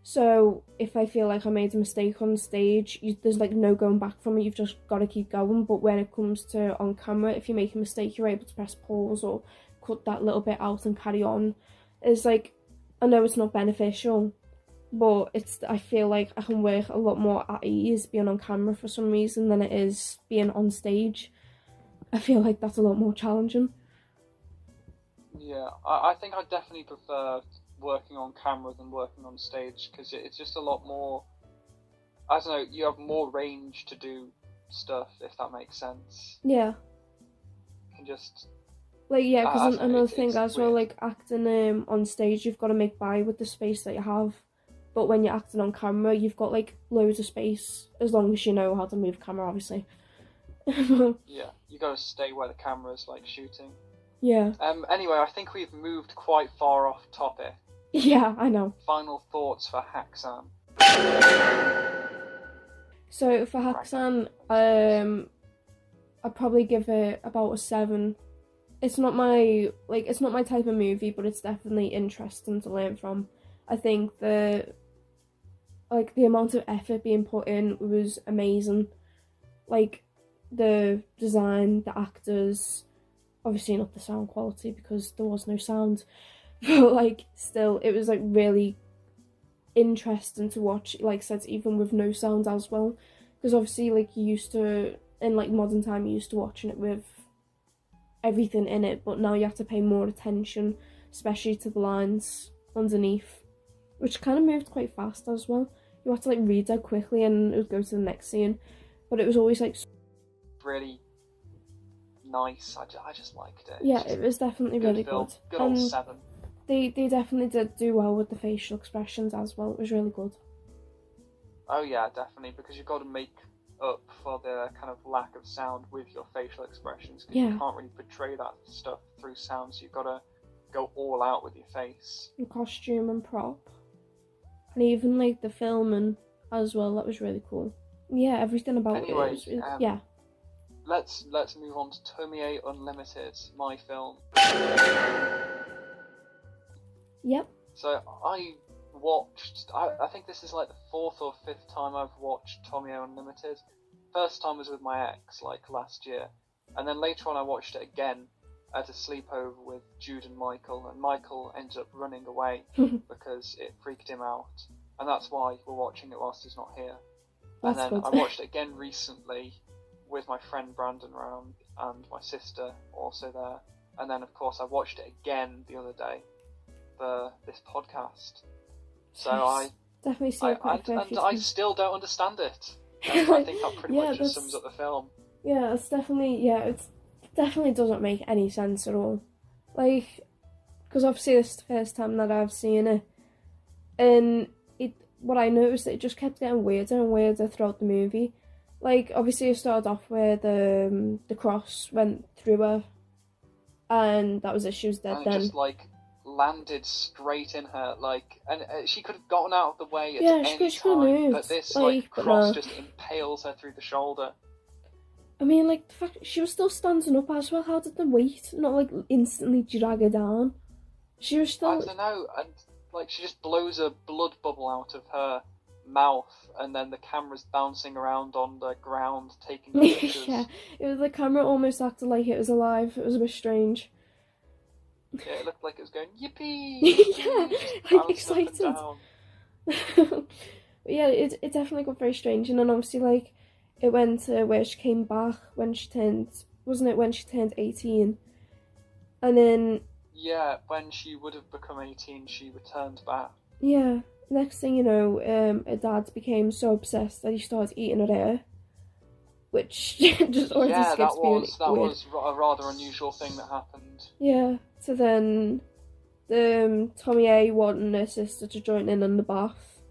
So if I feel like I made a mistake on stage, there's no going back from it, you've just got to keep going. But when it comes to on camera, if you make a mistake, you're able to press pause or cut that little bit out and carry on. It's I know it's not beneficial, but I feel like I can work a lot more at ease being on camera for some reason than it is being on stage. I feel like that's a lot more challenging. Yeah, I think I definitely prefer working on camera than working on stage, because it's just a lot more, I don't know, you have more range to do stuff, if that makes sense. Yeah. You can just because another thing as well, weird. Acting on stage, you've got to make by with the space that you have, but when you're acting on camera, you've got loads of space, as long as you know how to move camera, obviously. Yeah, you gotta stay where the camera's shooting. Yeah. Anyway, I think we've moved quite far off topic. Yeah, I know. Final thoughts for Haxan. So for Haxan, I'd probably give it about a 7. It's not my type of movie, but it's definitely interesting to learn from. I think the amount of effort being put in was amazing. The design, the actors, obviously not the sound quality because there was no sound, but still it was really interesting to watch, said, even with no sound as well, because obviously you used to, in modern time, you used to watching it with everything in it, but now you have to pay more attention, especially to the lines underneath, which kind of moved quite fast as well. You have to read that quickly and it would go to the next scene, but it was always really nice. I just liked it. Yeah, it was definitely really film. good. Good old 7. They definitely did do well with the facial expressions as well. It was really good. Oh yeah, definitely, because you've got to make up for the kind of lack of sound with your facial expressions, because you can't really portray that stuff through sound, so you've got to go all out with your face. And costume and prop. And even the filming as well, that was really cool. Yeah, everything about it was yeah. Let's move on to Tomie Unlimited, my film. Yep. So I think this is the 4th or 5th time I've watched Tomie Unlimited. first time was with my ex, like, last year. And then later on I watched it again at a sleepover with Jude and Michael ended up running away because it freaked him out. And that's why we're watching it whilst he's not here. That's and then good. I watched it again recently with my friend Brandon round and my sister also there. And then, of course, I watched it again the other day for this podcast. So I definitely see it quite a fair few I times. still don't understand it. I think that pretty much just sums up the film. Yeah, it definitely doesn't make any sense at all. Like, because obviously this is the first time that I've seen it, and what I noticed, it just kept getting weirder and weirder throughout the movie. Like, obviously it started off where the cross went through her, and that was it, she was dead and then. It just, like, landed straight in her, like, and she could have gotten out of the way at any time, moved, but this, no. cross just impales her through the shoulder. I mean, like, the fact she was still standing up as well, how did the weight not, like, instantly drag her down? She was still... I don't know, and, like, she just blows a blood bubble out of her mouth, and then the camera's bouncing around on the ground, taking pictures. Yeah, the camera almost acted like it was alive. It was a bit strange. Yeah, it looked like it was going, yippee! Yeah, like, excited. But yeah, it definitely got very strange, and then obviously, like, it went to where she came back when she turned... Wasn't it when she turned 18? And then... Yeah, when she would have become 18, she returned back. Yeah, next thing you know, her dad became so obsessed that he started eating her hair, which just already skips me. That was a rather unusual thing that happened. Yeah, so then Tomie A wanting her sister to join in the bath,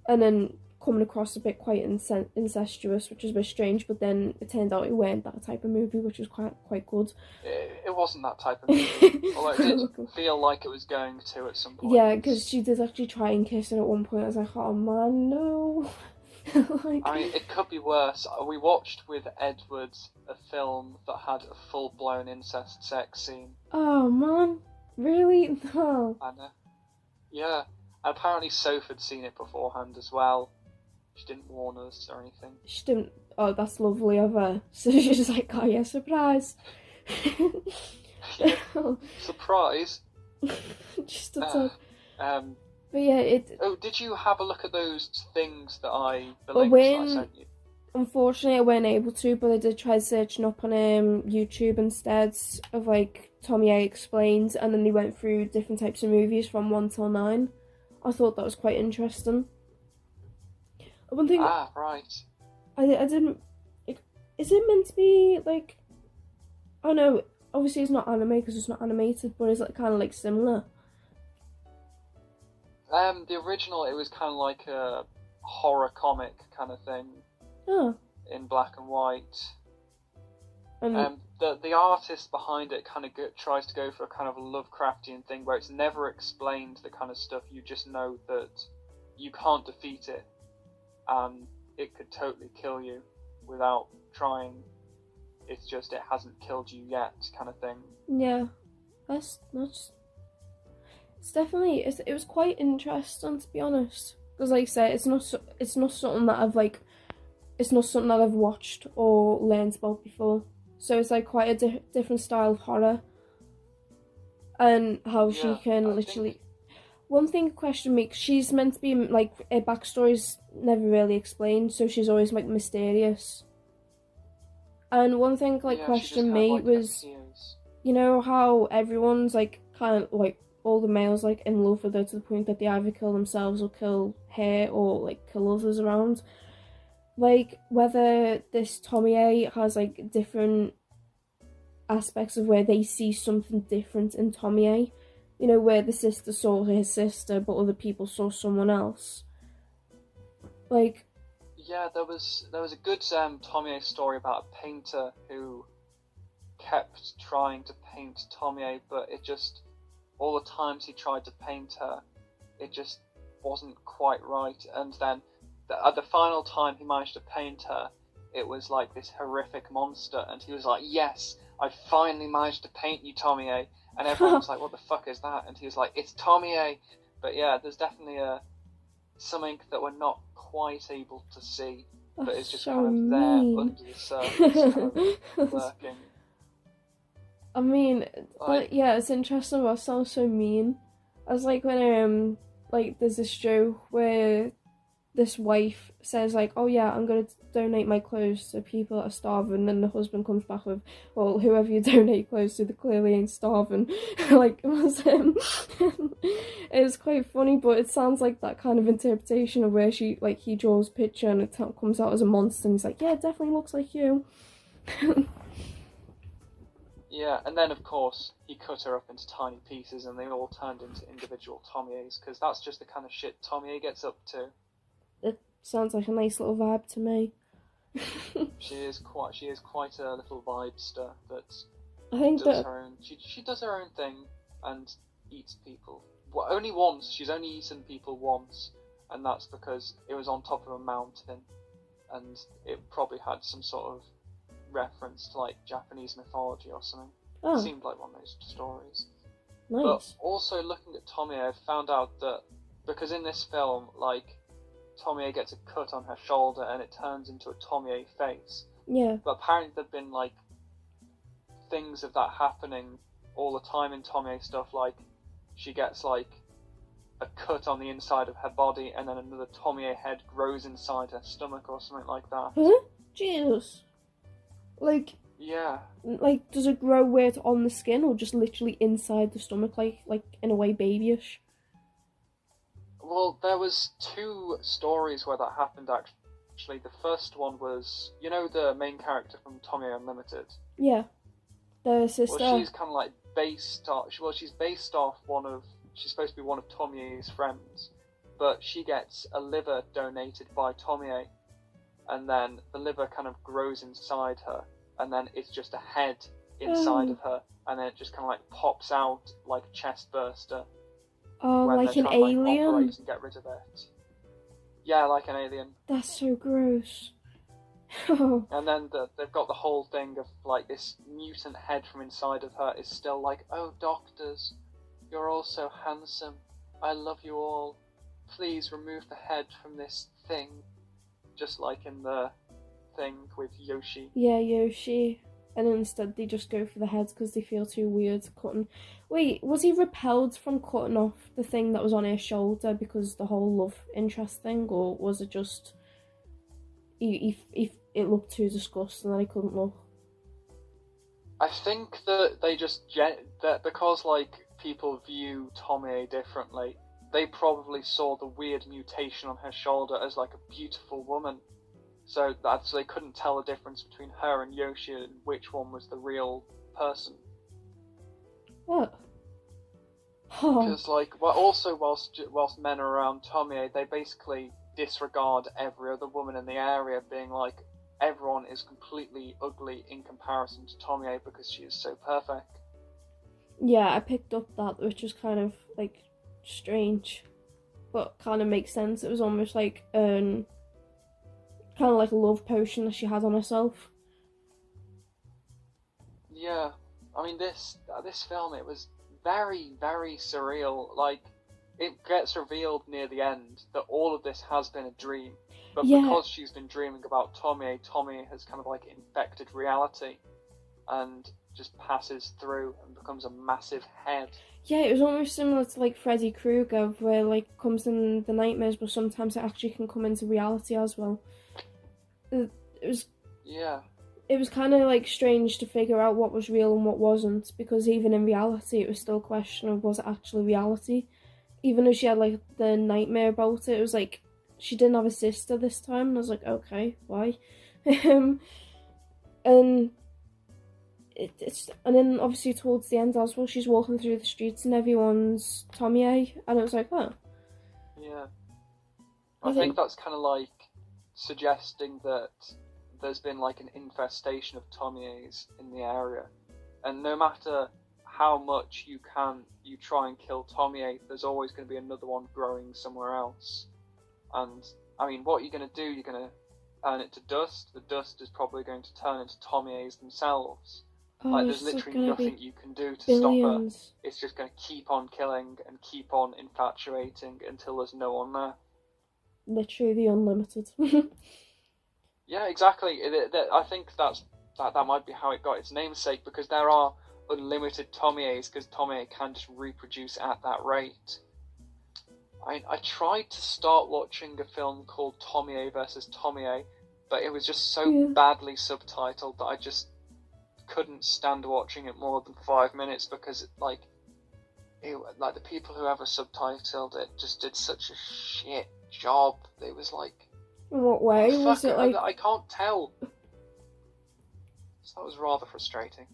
and then coming across a bit quite incestuous, which is a bit strange, but then it turned out it weren't that type of movie, which was quite good. It wasn't that type of movie, although it did feel like it was going to at some point. Yeah, because she did actually try and kiss her at one point. I was like, oh man, no. Like... I mean, it could be worse. We watched with Edward a film that had a full-blown incest sex scene. Oh man, really? No. And, yeah, and apparently Soph had seen it beforehand as well. She didn't warn us or anything. She didn't. Oh, that's lovely of her. So she's just like, oh yeah, surprise. Yeah. Surprise. Just a tip. But yeah, did you have a look at those things that the Well, links I sent you? Unfortunately, I weren't able to, but I did try searching up on YouTube instead of, like, Tomie A Explains, and then they went through different types of movies from 1 till 9. I thought that was quite interesting. One thing... right. I didn't... Is it meant to be, like... I know, obviously it's not anime because it's not animated, but is it kind of, like, similar? The original, it was kind of like a horror comic kind of thing. Oh. In black and white. The artist behind it kind of tries to go for a kind of a Lovecraftian thing where it's never explained the kind of stuff. You just know that you can't defeat it, and it could totally kill you without trying. It's just it hasn't killed you yet, kind of thing. Yeah, that's it's definitely it was quite interesting, to be honest, because like I say, it's not something that I've watched or learned about before. So it's like quite a different style of horror, and how she can literally. One thing question me, she's meant to be like her backstory's never really explained, so she's always like mysterious. And one thing questioned me was, you know how everyone's like kind of like all the males like in love with her to the point that they either kill themselves or kill her or like kill others around. Like, whether this Tomie A has, like, different aspects of where they see something different in Tomie A. You know, where the sister saw his sister, but other people saw someone else. Like... Yeah, there was a good Tomie A story about a painter who kept trying to paint Tomie A, but it just... All the times he tried to paint her, it just wasn't quite right, and then... At the final time he managed to paint her, it was like this horrific monster, and he was like, yes, I finally managed to paint you, Tomie A. And everyone was like, what the fuck is that? And he was like, it's Tomie A. But yeah, there's definitely something that we're not quite able to see that That's is just so kind of there mean. under the surface, kind of lurking. I mean, Like, it's interesting, but it sounds so mean. I was like when like there's this joke where this wife says like, "Oh yeah, I'm gonna donate my clothes to people that are starving," and then the husband comes back with, "Well, whoever you donate clothes to, they clearly ain't starving." Like it was it was quite funny, but it sounds like that kind of interpretation of where he draws a picture and it comes out as a monster, and he's like, "Yeah, it definitely looks like you." yeah, and then of course he cut her up into tiny pieces, and they all turned into individual Tomies, because that's just the kind of shit Tomie gets up to. It sounds like a nice little vibe to me. She is quite a little vibester that I think does that her own. She does her own thing and eats people. Well, only once. She's only eaten people once, and that's because it was on top of a mountain, and it probably had some sort of reference to like Japanese mythology or something. It seemed like one of those stories. nice. But also looking at Tomie, I found out that because in this film, like, Tomie gets a cut on her shoulder and it turns into a Tomie face. Yeah. But apparently there've been like things of that happening all the time in Tomie stuff, like she gets like a cut on the inside of her body and then another Tomie head grows inside her stomach or something like that. Huh? Jesus. Like, Yeah. does it grow where it's on the skin or just literally inside the stomach, like in a way babyish? Well, there was two stories where that happened actually. The first one was, you know, the main character from Tomie Unlimited? Yeah. The sister. Well, she's kind of like based off. Well, she's based off She's supposed to be one of Tomie's friends, but she gets a liver donated by Tomie, and then the liver kind of grows inside her, and then it's just a head inside of her, and then it just kind of like pops out like a chest burster. Oh, when like they're an trying to, alien? operate and get rid of it. Yeah, like an alien. That's so gross. And then they've got the whole thing of like this mutant head from inside of her is still like, "Oh, doctors, you're all so handsome. I love you all. Please remove the head from this thing." Just like in the thing with Yoshi. Yeah, Yoshi. And instead they just go for the heads because they feel too weird cutting. Wait, was he repelled from cutting off the thing that was on his shoulder because the whole love interest thing, or was it just he it looked too disgusting that he couldn't look? I think that they just that because like people view Tomie differently, they probably saw the weird mutation on her shoulder as like a beautiful woman. So they couldn't tell the difference between her and Yoshi and which one was the real person. What? Because like, well, also whilst men are around Tomie, they basically disregard every other woman in the area, being like, everyone is completely ugly in comparison to Tomie because she is so perfect. Yeah, I picked up that, which was kind of like strange, but kind of makes sense. It was almost like kind of like a love potion that she had on herself. Yeah, I mean this film, it was very, very surreal. Like, it gets revealed near the end that all of this has been a dream, but because she's been dreaming about Tomie has kind of like infected reality and just passes through and becomes a massive head. Yeah, it was almost similar to like Freddy Krueger, where like comes in the nightmares, but sometimes it actually can come into reality as well. It was kind of like strange to figure out what was real and what wasn't, because even in reality it was still a question of was it actually reality. Even though she had like the nightmare about it, it was like she didn't have a sister this time, and I was like, okay, why? And and then obviously towards the end as well, she's walking through the streets and everyone's Tomie, and it was like, oh. Yeah. I think that's kind of like suggesting that there's been like an infestation of Tomies in the area, and no matter how much you try and kill Tomie, there's always going to be another one growing somewhere else. And I mean, what are you going to do? You're going to turn it to dust. The dust is probably going to turn into Tomies themselves. Like, there's literally nothing you can do to stop her. It's just going to keep on killing and keep on infatuating until there's no one there. Literally the Unlimited. Yeah, exactly. I think that might be how it got its namesake, because there are unlimited Tomies, because Tomie can just reproduce at that rate. I tried to start watching a film called Tomie versus Tomie, but it was just so badly subtitled that I just couldn't stand watching it more than 5 minutes, because like the people who ever subtitled it just did such a shit job. It was like, in what way? oh, Was it like... I can't tell. So that was rather frustrating.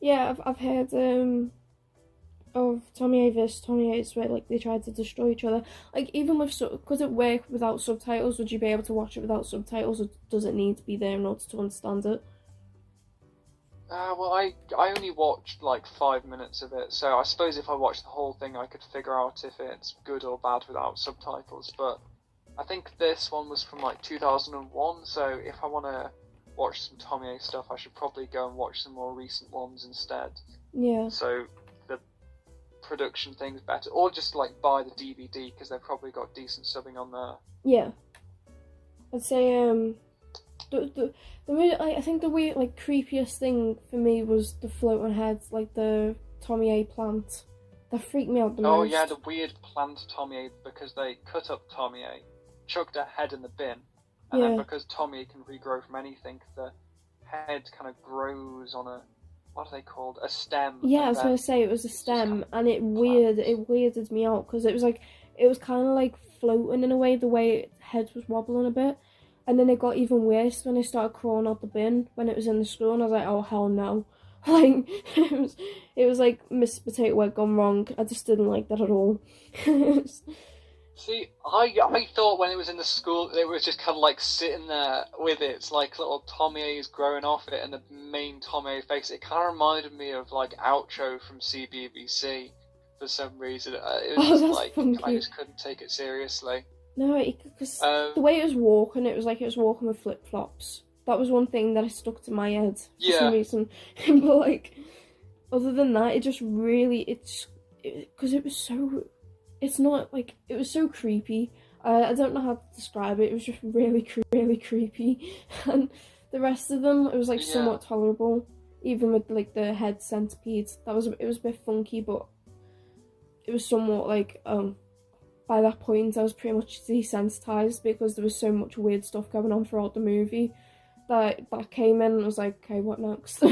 Yeah, I've heard of Tomie vs Tomie where like they tried to destroy each other. Like even with could it work without subtitles? Would you be able to watch it without subtitles, or does it need to be there in order to understand it? Well, I only watched like 5 minutes of it, so I suppose if I watched the whole thing, I could figure out if it's good or bad without subtitles. But I think this one was from like 2001, so if I want to watch some Tomie stuff, I should probably go and watch some more recent ones instead. Yeah. So the production thing's better, or just like buy the DVD, because they've probably got decent subbing on there. Yeah. I'd say I think the weird, like, creepiest thing for me was the floating heads, like the Tomie plant. That freaked me out the most. Oh yeah, the weird plant Tomie, because they cut up Tomie, chucked her head in the bin, and then because Tomie can regrow from anything, the head kind of grows on a, what are they called? A stem. Yeah, I was going to say it was a stem, and it weirded me out, because it was kind of like floating in a way, the way its head was wobbling a bit. And then it got even worse when it started crawling out the bin when it was in the school, and I was like, oh hell no. Like, it was like Miss Potato Head gone wrong. I just didn't like that at all. See, I thought when it was in the school, it was just kind of like sitting there with its like little Tomies growing off it, and the main Tomie face. It kind of reminded me of like Outro from CBBC for some reason. It was just like, funky. I just couldn't take it seriously. No, because the way it was walking, it was like it was walking with flip-flops. That was one thing that stuck to my head for some reason. But like, other than that, it just really, because it was so, it's not like, it was so creepy. I don't know how to describe it. It was just really, really creepy. And the rest of them, it was like somewhat tolerable. Even with like the head centipedes, it was a bit funky, but it was somewhat like, by that point, I was pretty much desensitized, because there was so much weird stuff going on throughout the movie that came in and I was like, okay, what next?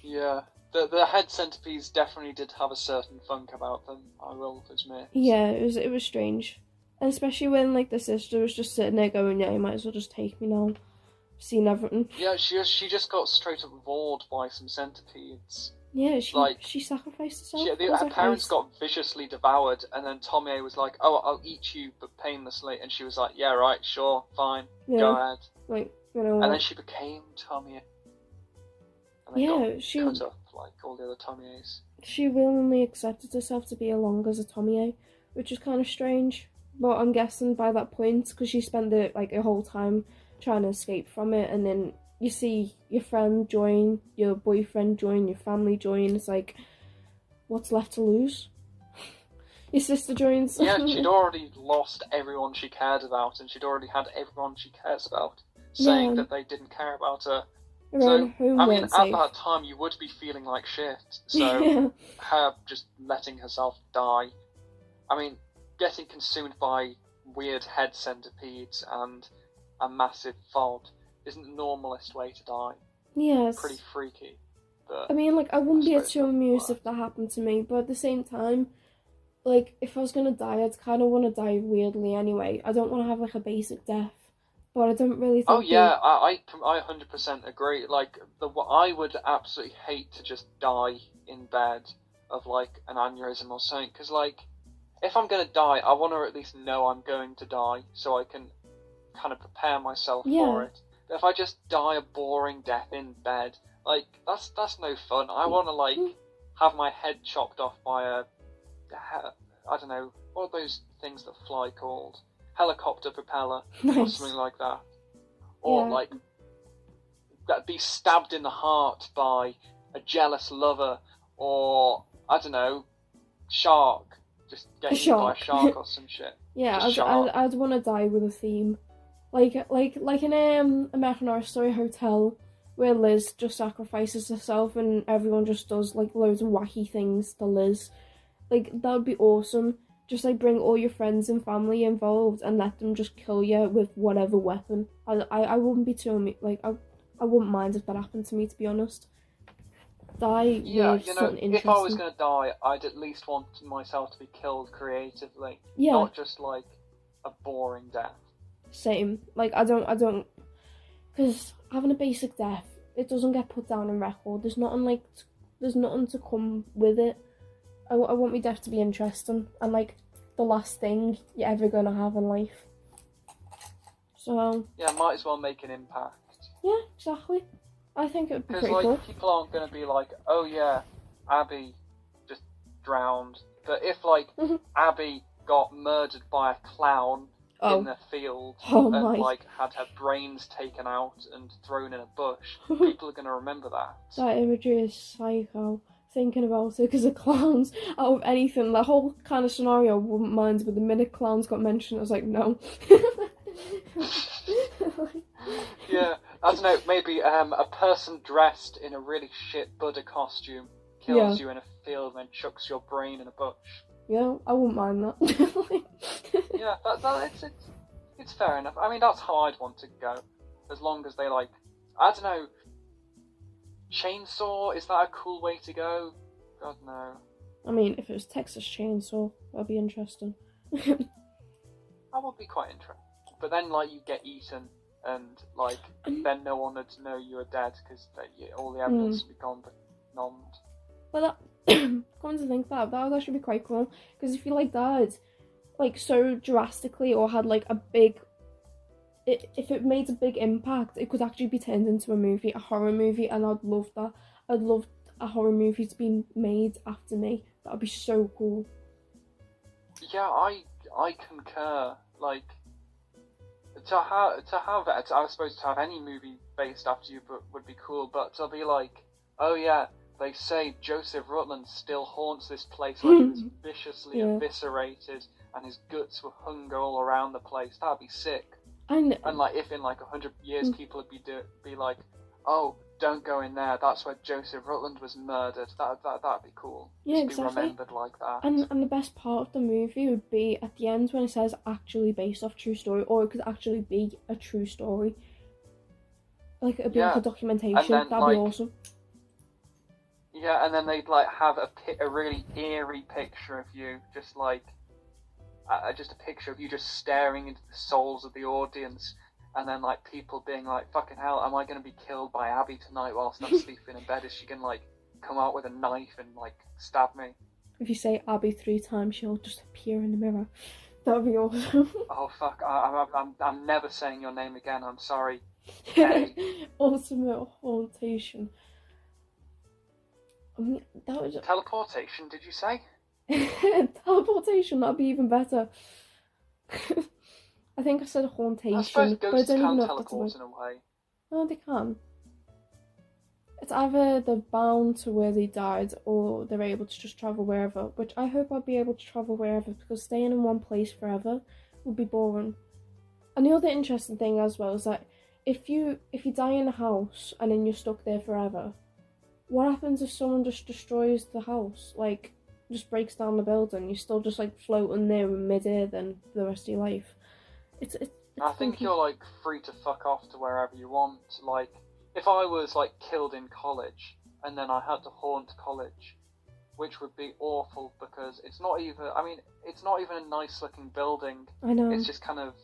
Yeah, the head centipedes definitely did have a certain funk about them, I will admit. Yeah, it was strange. And especially when like the sister was just sitting there going, yeah, you might as well just take me now. I've seen everything. Yeah, she just got straight up mauled by some centipedes. Yeah, she sacrificed herself. Her parents got viciously devoured, and then Tomie was like, oh, I'll eat you, but painlessly. And she was like, yeah, right, sure, fine, go ahead. Like, you know what? And then she became Tomie. And then she got cut up like all the other Tomies. She willingly accepted herself to be along as a Tomie, which is kind of strange. But I'm guessing by that point, because she spent a whole time trying to escape from it, and then you see your friend join, your boyfriend join, your family join. It's like, what's left to lose? Your sister joins. Yeah, she'd already lost everyone she cared about, and she'd already had everyone she cares about saying that they didn't care about her. So, I mean, at that time, you would be feeling like shit. So, her just letting herself die. I mean, getting consumed by weird head centipedes and a massive fog isn't the normalest way to die. Yes. Pretty freaky. But I mean, like, I wouldn't be too amused if that happened to me, but at the same time, like, if I was gonna die, I'd kind of want to die weirdly anyway. I don't want to have, like, a basic death, but I don't really think... Oh, yeah, I 100% agree. Like, I would absolutely hate to just die in bed of, like, an aneurysm or something, because, like, if I'm gonna die, I want to at least know I'm going to die, so I can kind of prepare myself for it. But if I just die a boring death in bed, like, that's no fun. I want to, like, have my head chopped off by I don't know, what are those things that fly called? Helicopter propeller, or something like that. Or, like, be stabbed in the heart by a jealous lover, or, I don't know, just get eaten by a shark or some shit. Yeah, I'd want to die with a theme. Like in American Horror Story Hotel, where Liz just sacrifices herself and everyone just does like loads of wacky things to Liz. Like that would be awesome. Just like bring all your friends and family involved and let them just kill you with whatever weapon. I wouldn't be too like I wouldn't mind if that happened to me, to be honest. Die with something interesting. If I was gonna die, I'd at least want myself to be killed creatively, Yeah. not just like a boring death. Same. Like I don't, because having a basic death, it doesn't get put down on record. There's nothing to come with it. I want my death to be interesting and like the last thing you're ever gonna have in life. So yeah, might as well make an impact. Yeah, exactly. I think it would be pretty like, cool. People aren't gonna be like, oh yeah, Abby just drowned. But if like Abby got murdered by a clown in the field and like had her brains taken out and thrown in a bush, people are gonna remember that. That imagery is psycho. Thinking about it, because the clowns, out of anything, the whole kind of scenario I wouldn't mind, but the minute clowns got mentioned, I was like, no. Yeah, I don't know, maybe a person dressed in a really shit Buddha costume kills you in a field and then chucks your brain in a bush. Yeah, I wouldn't mind that. Yeah, it's fair enough. I mean, that's how I'd want to go. As long as they, like, I don't know, chainsaw, is that a cool way to go? God, no. I mean, if it was Texas Chainsaw, that'd be interesting. That would be quite interesting. But then, like, you get eaten, and, like, then no one would know you were dead, because all the evidence would be gone, but none. Well, come to think that would actually be quite cool, because if you, like, died, like, so drastically, or had, like, a big... If it made a big impact, it could actually be turned into a movie, a horror movie, and I'd love that. I'd love a horror movie to be made after me. That would be so cool. Yeah, I concur. Like, to have I suppose to have any movie based after you would be cool, but to be like, oh yeah, they say Joseph Rutland still haunts this place where he was viciously eviscerated and his guts were hung all around the place. That'd be sick. And like, if in like 100 years people would be like, oh, don't go in there, that's where Joseph Rutland was murdered. That'd be cool. Yeah, exactly. Be remembered like that. And the best part of the movie would be at the end when it says actually based off true story, or it could actually be a true story. Like, it'd be like a documentation. Then, that'd be awesome. Yeah, and then they'd like have a really eerie picture of you, just like just a picture of you just staring into the souls of the audience, and then like people being like, fucking hell, am I going to be killed by Abby tonight whilst I'm sleeping in bed? Is she going to like come out with a knife and like stab me? If you say Abby 3 times, she'll just appear in the mirror. That would be awesome. Oh fuck, I'm never saying your name again, I'm sorry. Ultimate hauntation. I mean, that was... Teleportation, did you say? Teleportation, that'd be even better. I think I said hauntation, I suppose ghosts but I don't even know teleport in a way. No, they can. It's either they're bound to where they died, or they're able to just travel wherever. Which I hope I'd be able to travel wherever, because staying in one place forever would be boring. And the other interesting thing as well is that if you die in a house and then you're stuck there forever, what happens if someone just destroys the house? Like, just breaks down the building, you're still just like floating there in mid-air then for the rest of your life. It's I think you're like free to fuck off to wherever you want. Like, if I was like killed in college and then I had to haunt college, which would be awful because it's not even a nice looking building. I know. It's just kind of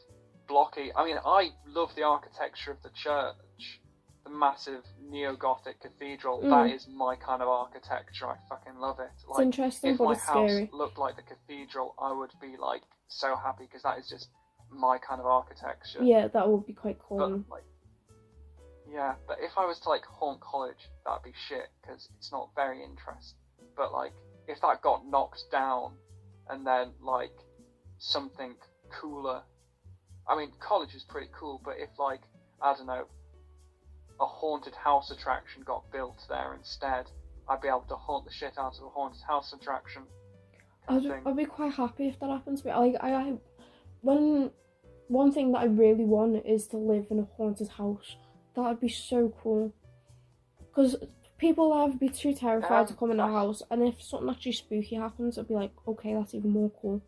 blocky. I mean, I love the architecture of the church. The massive neo-Gothic cathedral, that is my kind of architecture. I fucking love it. Like, it's interesting, but it's scary. If my house looked like the cathedral, I would be like so happy because that is just my kind of architecture. Yeah, that would be quite cool. But like, yeah, but if I was to like haunt college, that'd be shit because it's not very interesting. But like, if that got knocked down and then like something cooler, I mean, college is pretty cool, but if like, I don't know, a haunted house attraction got built there instead, I'd be able to haunt the shit out of a haunted house attraction. I'd be quite happy if that happens. But like, when one thing that I really want is to live in a haunted house. That would be so cool. Because people would be too terrified to come in a house, and if something actually spooky happens, I'd be like, okay, that's even more cool.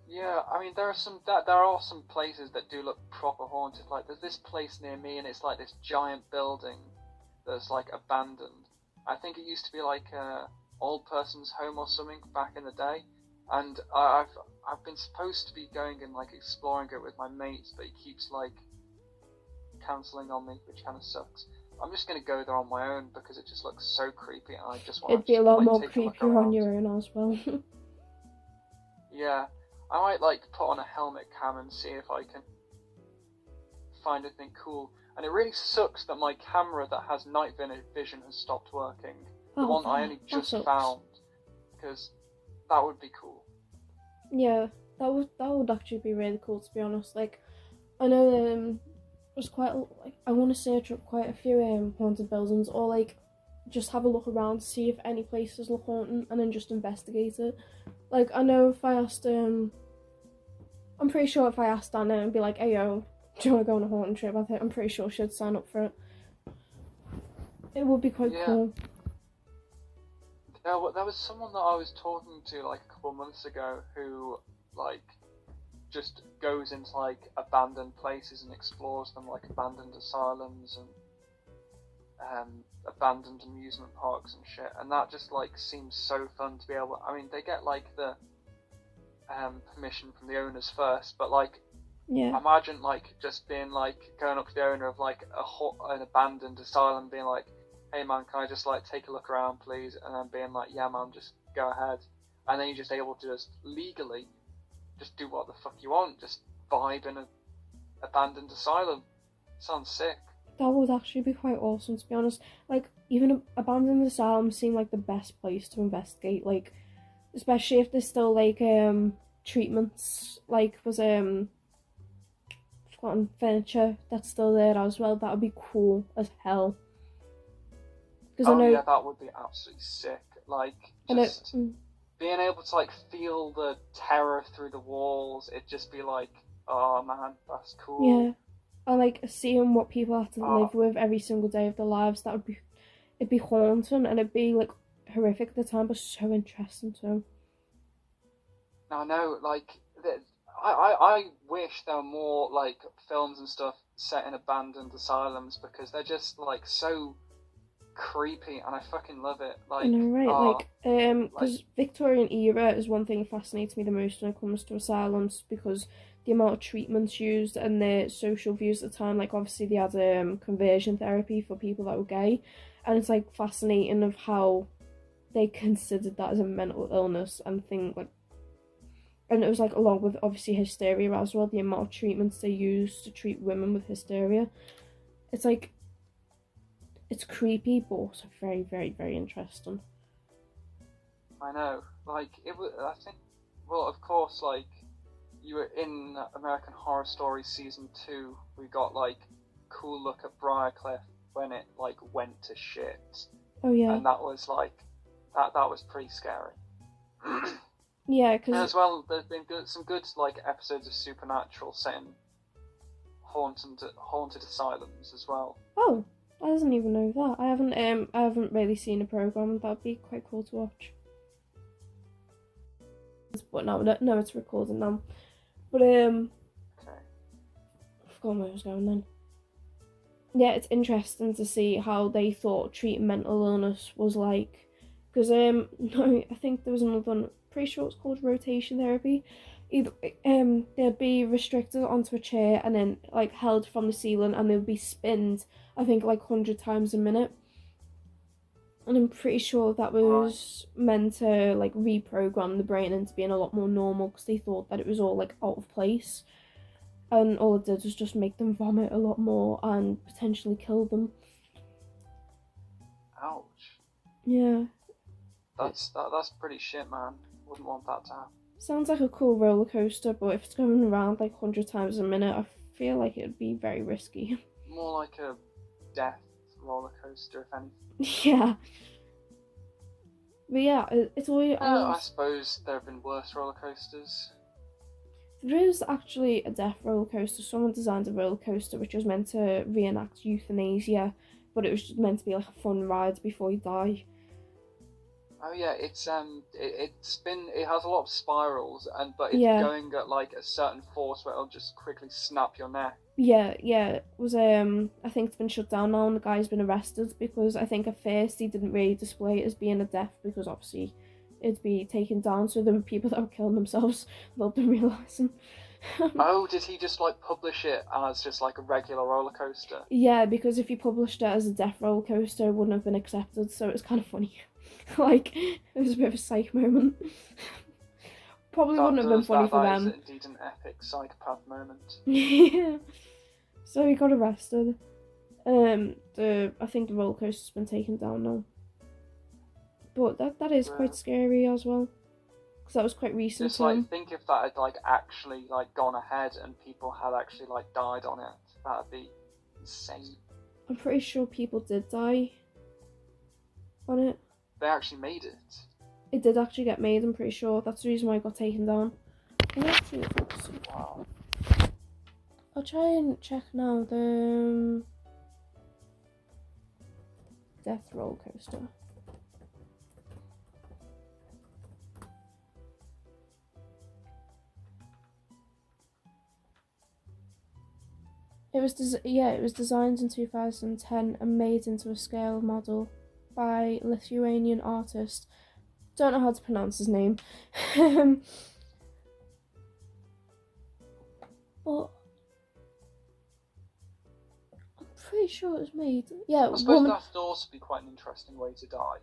Yeah, I mean, there are some places that do look proper haunted. Like, there's this place near me, and it's like this giant building that's like abandoned. I think it used to be like a old person's home or something back in the day, and I've been supposed to be going and like exploring it with my mates, but he keeps like cancelling on me, which kind of sucks. I'm just gonna go there on my own because it just looks so creepy, and I just want to. It'd be a lot more creepier on your own as well. Yeah. I might like put on a helmet cam and see if I can find anything cool. And it really sucks that my camera that has night vision has stopped working. The one I only just found, because that would be cool. Yeah, that would actually be really cool, to be honest. Like, I know there's quite like I want to search up quite a few haunted buildings, or like just have a look around to see if any places look haunted, and then just investigate it. Like, I know if I asked I'm pretty sure if I asked Anna and be like, hey yo, do you want to go on a haunted trip? I'm pretty sure she'd sign up for it. It would be quite cool. There was someone that I was talking to like a couple of months ago who like just goes into like abandoned places and explores them, like abandoned asylums and abandoned amusement parks and shit. And that just like seems so fun to be able. I mean, they get like the permission from the owners first, but like, imagine like just being like going up to the owner of like an abandoned asylum, being like, hey man, can I just like take a look around please, and then being like, yeah man, just go ahead, and then you're just able to just legally just do what the fuck you want, just vibe in an abandoned asylum. Sounds sick. That would actually be quite awesome, to be honest. Like, even abandoned asylums seem like the best place to investigate, like, especially if there's still like treatments, like was forgotten furniture that's still there as well. That would be cool as hell. Because I know, yeah, that would be absolutely sick. Like, just being able to like feel the terror through the walls, it'd just be like, oh man, that's cool. Yeah, and like seeing what people have to live with every single day of their lives, it'd be haunting, and it'd be like horrific at the time, but so interesting too. I know, like, I wish there were more like films and stuff set in abandoned asylums, because they're just like so creepy, and I fucking love it. Like, I know, right? Because Victorian era is one thing that fascinates me the most when it comes to asylums, because the amount of treatments used and their social views at the time. Like, obviously they had conversion therapy for people that were gay, and it's like fascinating of how they considered that as a mental illness and thing like. And it was like along with obviously hysteria as well, the amount of treatments they used to treat women with hysteria. It's like, it's creepy, but also very, very, very interesting. I know, like, it was, I think, well, of course, like, you were in American Horror Story Season 2, we got, like, cool look at Briarcliff when it, like, went to shit. Oh, yeah. And that was, like, that was pretty scary. Yeah, because... as well, there's been some good, like, episodes of Supernatural set in haunted asylums as well. Oh, I didn't even know that. I haven't really seen a program. That'd be quite cool to watch. But no, it's recording now. But okay. I forgot where I was going then. Yeah, it's interesting to see how they thought treating mental illness was like. Because no, I think there was another one. Pretty sure it's called rotation therapy. Either they'd be restricted onto a chair and then like held from the ceiling, and they'd be spinned, I think, like 100 times a minute. And I'm pretty sure that was meant to like reprogram the brain into being a lot more normal, because they thought that it was all like out of place, and all it did was just make them vomit a lot more and potentially kill them. Ouch. Yeah. That's pretty shit, man. Wouldn't want that to happen. Sounds like a cool roller coaster, but if it's going around like 100 times a minute, I feel like it'd be very risky. More like a death roller coaster, if anything. Yeah. But yeah, it's always... I suppose there have been worse roller coasters. There is actually a death roller coaster. Someone designed a roller coaster which was meant to reenact euthanasia, but it was just meant to be like a fun ride before you die. Oh yeah, it has a lot of spirals, but it's Yeah. going at like a certain force where it'll just quickly snap your neck. Yeah. It was I think it's been shut down now, and the guy's been arrested because I think at first he didn't really display it as being a death because obviously it'd be taken down, so there were people that were killing themselves without them realising. Oh, did he just like publish it as just like a regular roller coaster? Yeah, because if you published it as a death roller coaster, it wouldn't have been accepted, so it was kind of funny. Like, it was a bit of a psych moment. Probably wouldn't have been funny for them. That is indeed an epic psychopath moment. Yeah. So he got arrested. I think the roller coaster's been taken down now. But that is quite scary as well, because that was quite recent. Just like think if that had like actually like gone ahead and people had actually like died on it, that'd be insane. I'm pretty sure people did die on it. They actually made it. It did actually get made. I'm pretty sure that's the reason why it got taken down. Wow. I'll try and check now the death roller coaster. It was designed in 2010 and made into a scale model by Lithuanian artist. Don't know how to pronounce his name. But I'm pretty sure it was made. Yeah, I suppose that would also be quite an interesting way to die.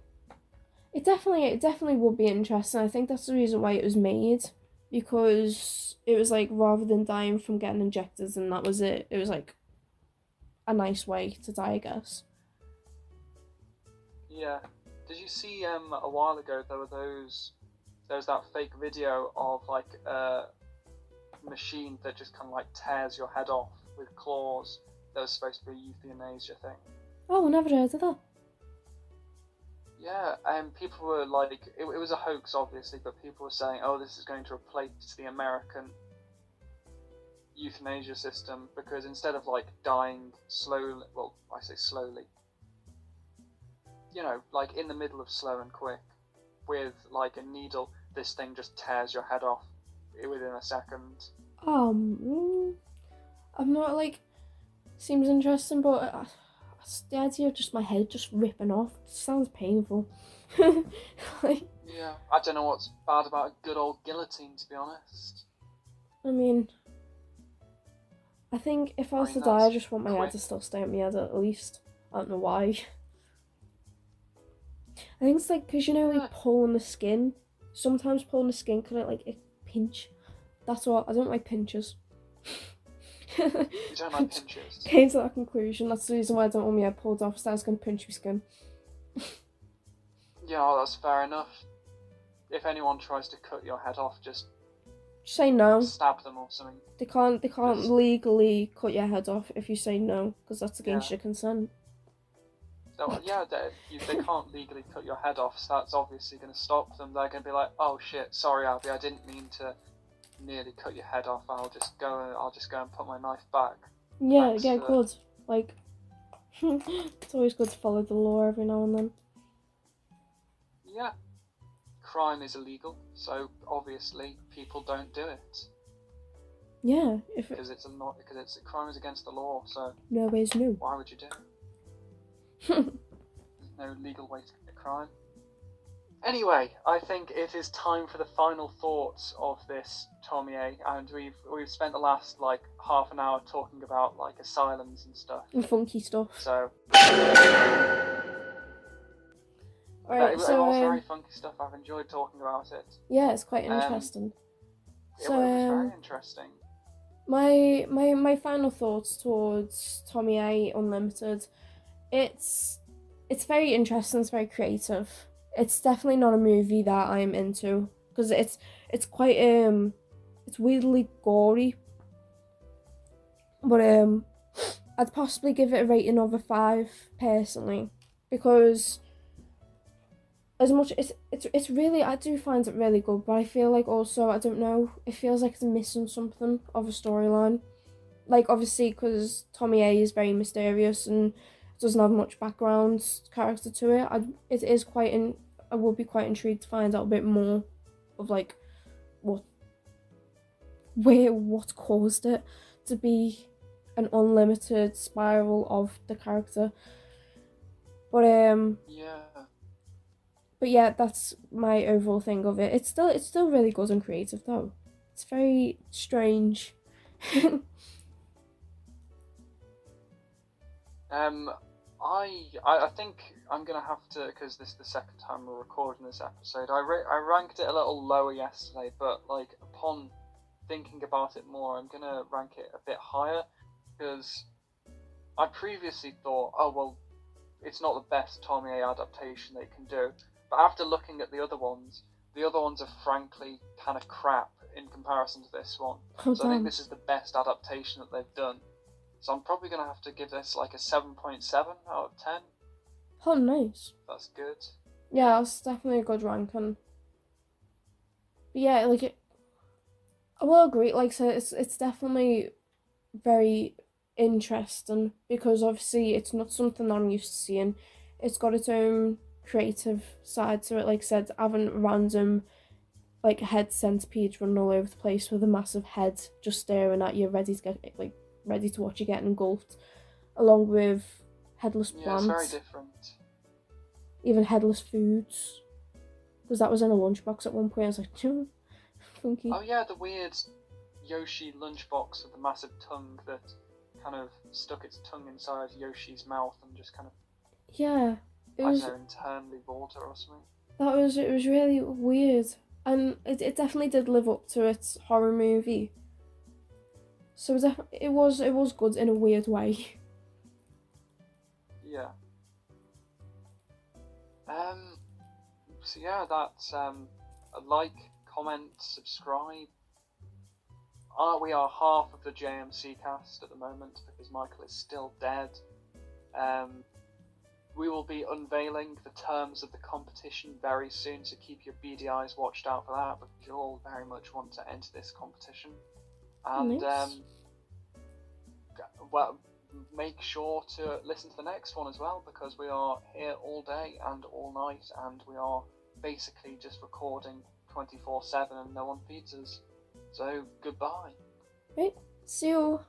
It definitely would be interesting. I think that's the reason why it was made, because it was like, rather than dying from getting injected and that was it, it was like a nice way to die, I guess. Yeah. Did you see a while ago there was that fake video of like a machine that just kind of like tears your head off with claws that was supposed to be a euthanasia thing? Oh, I never heard of that. Yeah, and people were like, it was a hoax obviously, but people were saying, oh, this is going to replace the American euthanasia system, because instead of like dying slowly, well, I say slowly, you know, like in the middle of slow and quick, with like a needle, this thing just tears your head off within a second. I'm not like, seems interesting, but the idea of just my head just ripping off sounds painful. Like, yeah, I don't know what's bad about a good old guillotine, to be honest. I mean, I think if I was to die, I just want my head to still stay on my head at least. I don't know why. I think it's like, because you know, like pulling the skin. Sometimes pulling the skin can like a pinch. That's all. I don't like pinches. You don't like pinches? Came to that conclusion. That's the reason why I don't want my head pulled off. So I was going to pinch my skin. Yeah, well, that's fair enough. If anyone tries to cut your head off, just say no. Stab them or something. They can't legally cut your head off if you say no, because that's against your consent. So, yeah, they can't legally cut your head off, so that's obviously going to stop them. They're going to be like, oh shit, sorry Abi, I didn't mean to nearly cut your head off. I'll just go and put my knife back. Yeah, good. Like, it's always good to follow the law every now and then. Yeah. Crime is illegal, so obviously people don't do it. Yeah, because crime is against the law, so no ways no. Why would you do it? There's no legal way to commit crime. Anyway, I think it is time for the final thoughts of this Tomie, and we've spent the last like half an hour talking about like asylums and stuff. And funky stuff. So Alright, it was very funky stuff. I've enjoyed talking about it. Yeah, it's quite interesting. It was very interesting. My final thoughts towards Tomie Unlimited. It's very interesting. It's very creative. It's definitely not a movie that I'm into, because it's quite it's weirdly gory. But I'd possibly give it a rating of a 5 personally, because as much it's really, I do find it really good, but I feel like also, I don't know, it feels like it's missing something of a storyline. Like, obviously, because Tommy A is very mysterious and doesn't have much background character to it. It is quite I would be quite intrigued to find out a bit more of like what what caused it to be an unlimited spiral of the character. But Yeah. But yeah, that's my overall thing of it. It's still really good and creative though. It's very strange. I think I'm gonna have to, because this is the second time we're recording this episode. I ranked it a little lower yesterday, but like upon thinking about it more, I'm gonna rank it a bit higher, because I previously thought, oh well, it's not the best Tommy A adaptation they can do. But after looking at the other ones are frankly kind of crap in comparison to this one. Oh, so I think this is the best adaptation that they've done. So I'm probably going to have to give this like a 7.7 out of 10. Oh, nice. That's good. Yeah, that's definitely a good ranking. But yeah, like, I will agree. Like, so it's definitely very interesting because obviously it's not something I'm used to seeing. It's got its own creative side to it. Like I said, having random like head centipedes running all over the place with a massive head just staring at you, ready to get ready to watch you get engulfed, along with headless plants. Yeah, it's very different. Even headless foods, because that was in a lunchbox at one point. I was like, funky. Oh yeah, the weird Yoshi lunchbox with the massive tongue that kind of stuck its tongue inside Yoshi's mouth and just kind of it was internally water or something. It was really weird, and it definitely did live up to its horror movie. So it was good in a weird way. Yeah. So yeah, that's a like, comment, subscribe. We are half of the JMC cast at the moment because Michael is still dead. We will be unveiling the terms of the competition very soon, so keep your beady eyes watched out for that because you all very much want to enter this competition. And nice. well, make sure to listen to the next one as well, because we are here all day and all night, and we are basically just recording 24/7 and no one feeds us. So goodbye. Right, see you.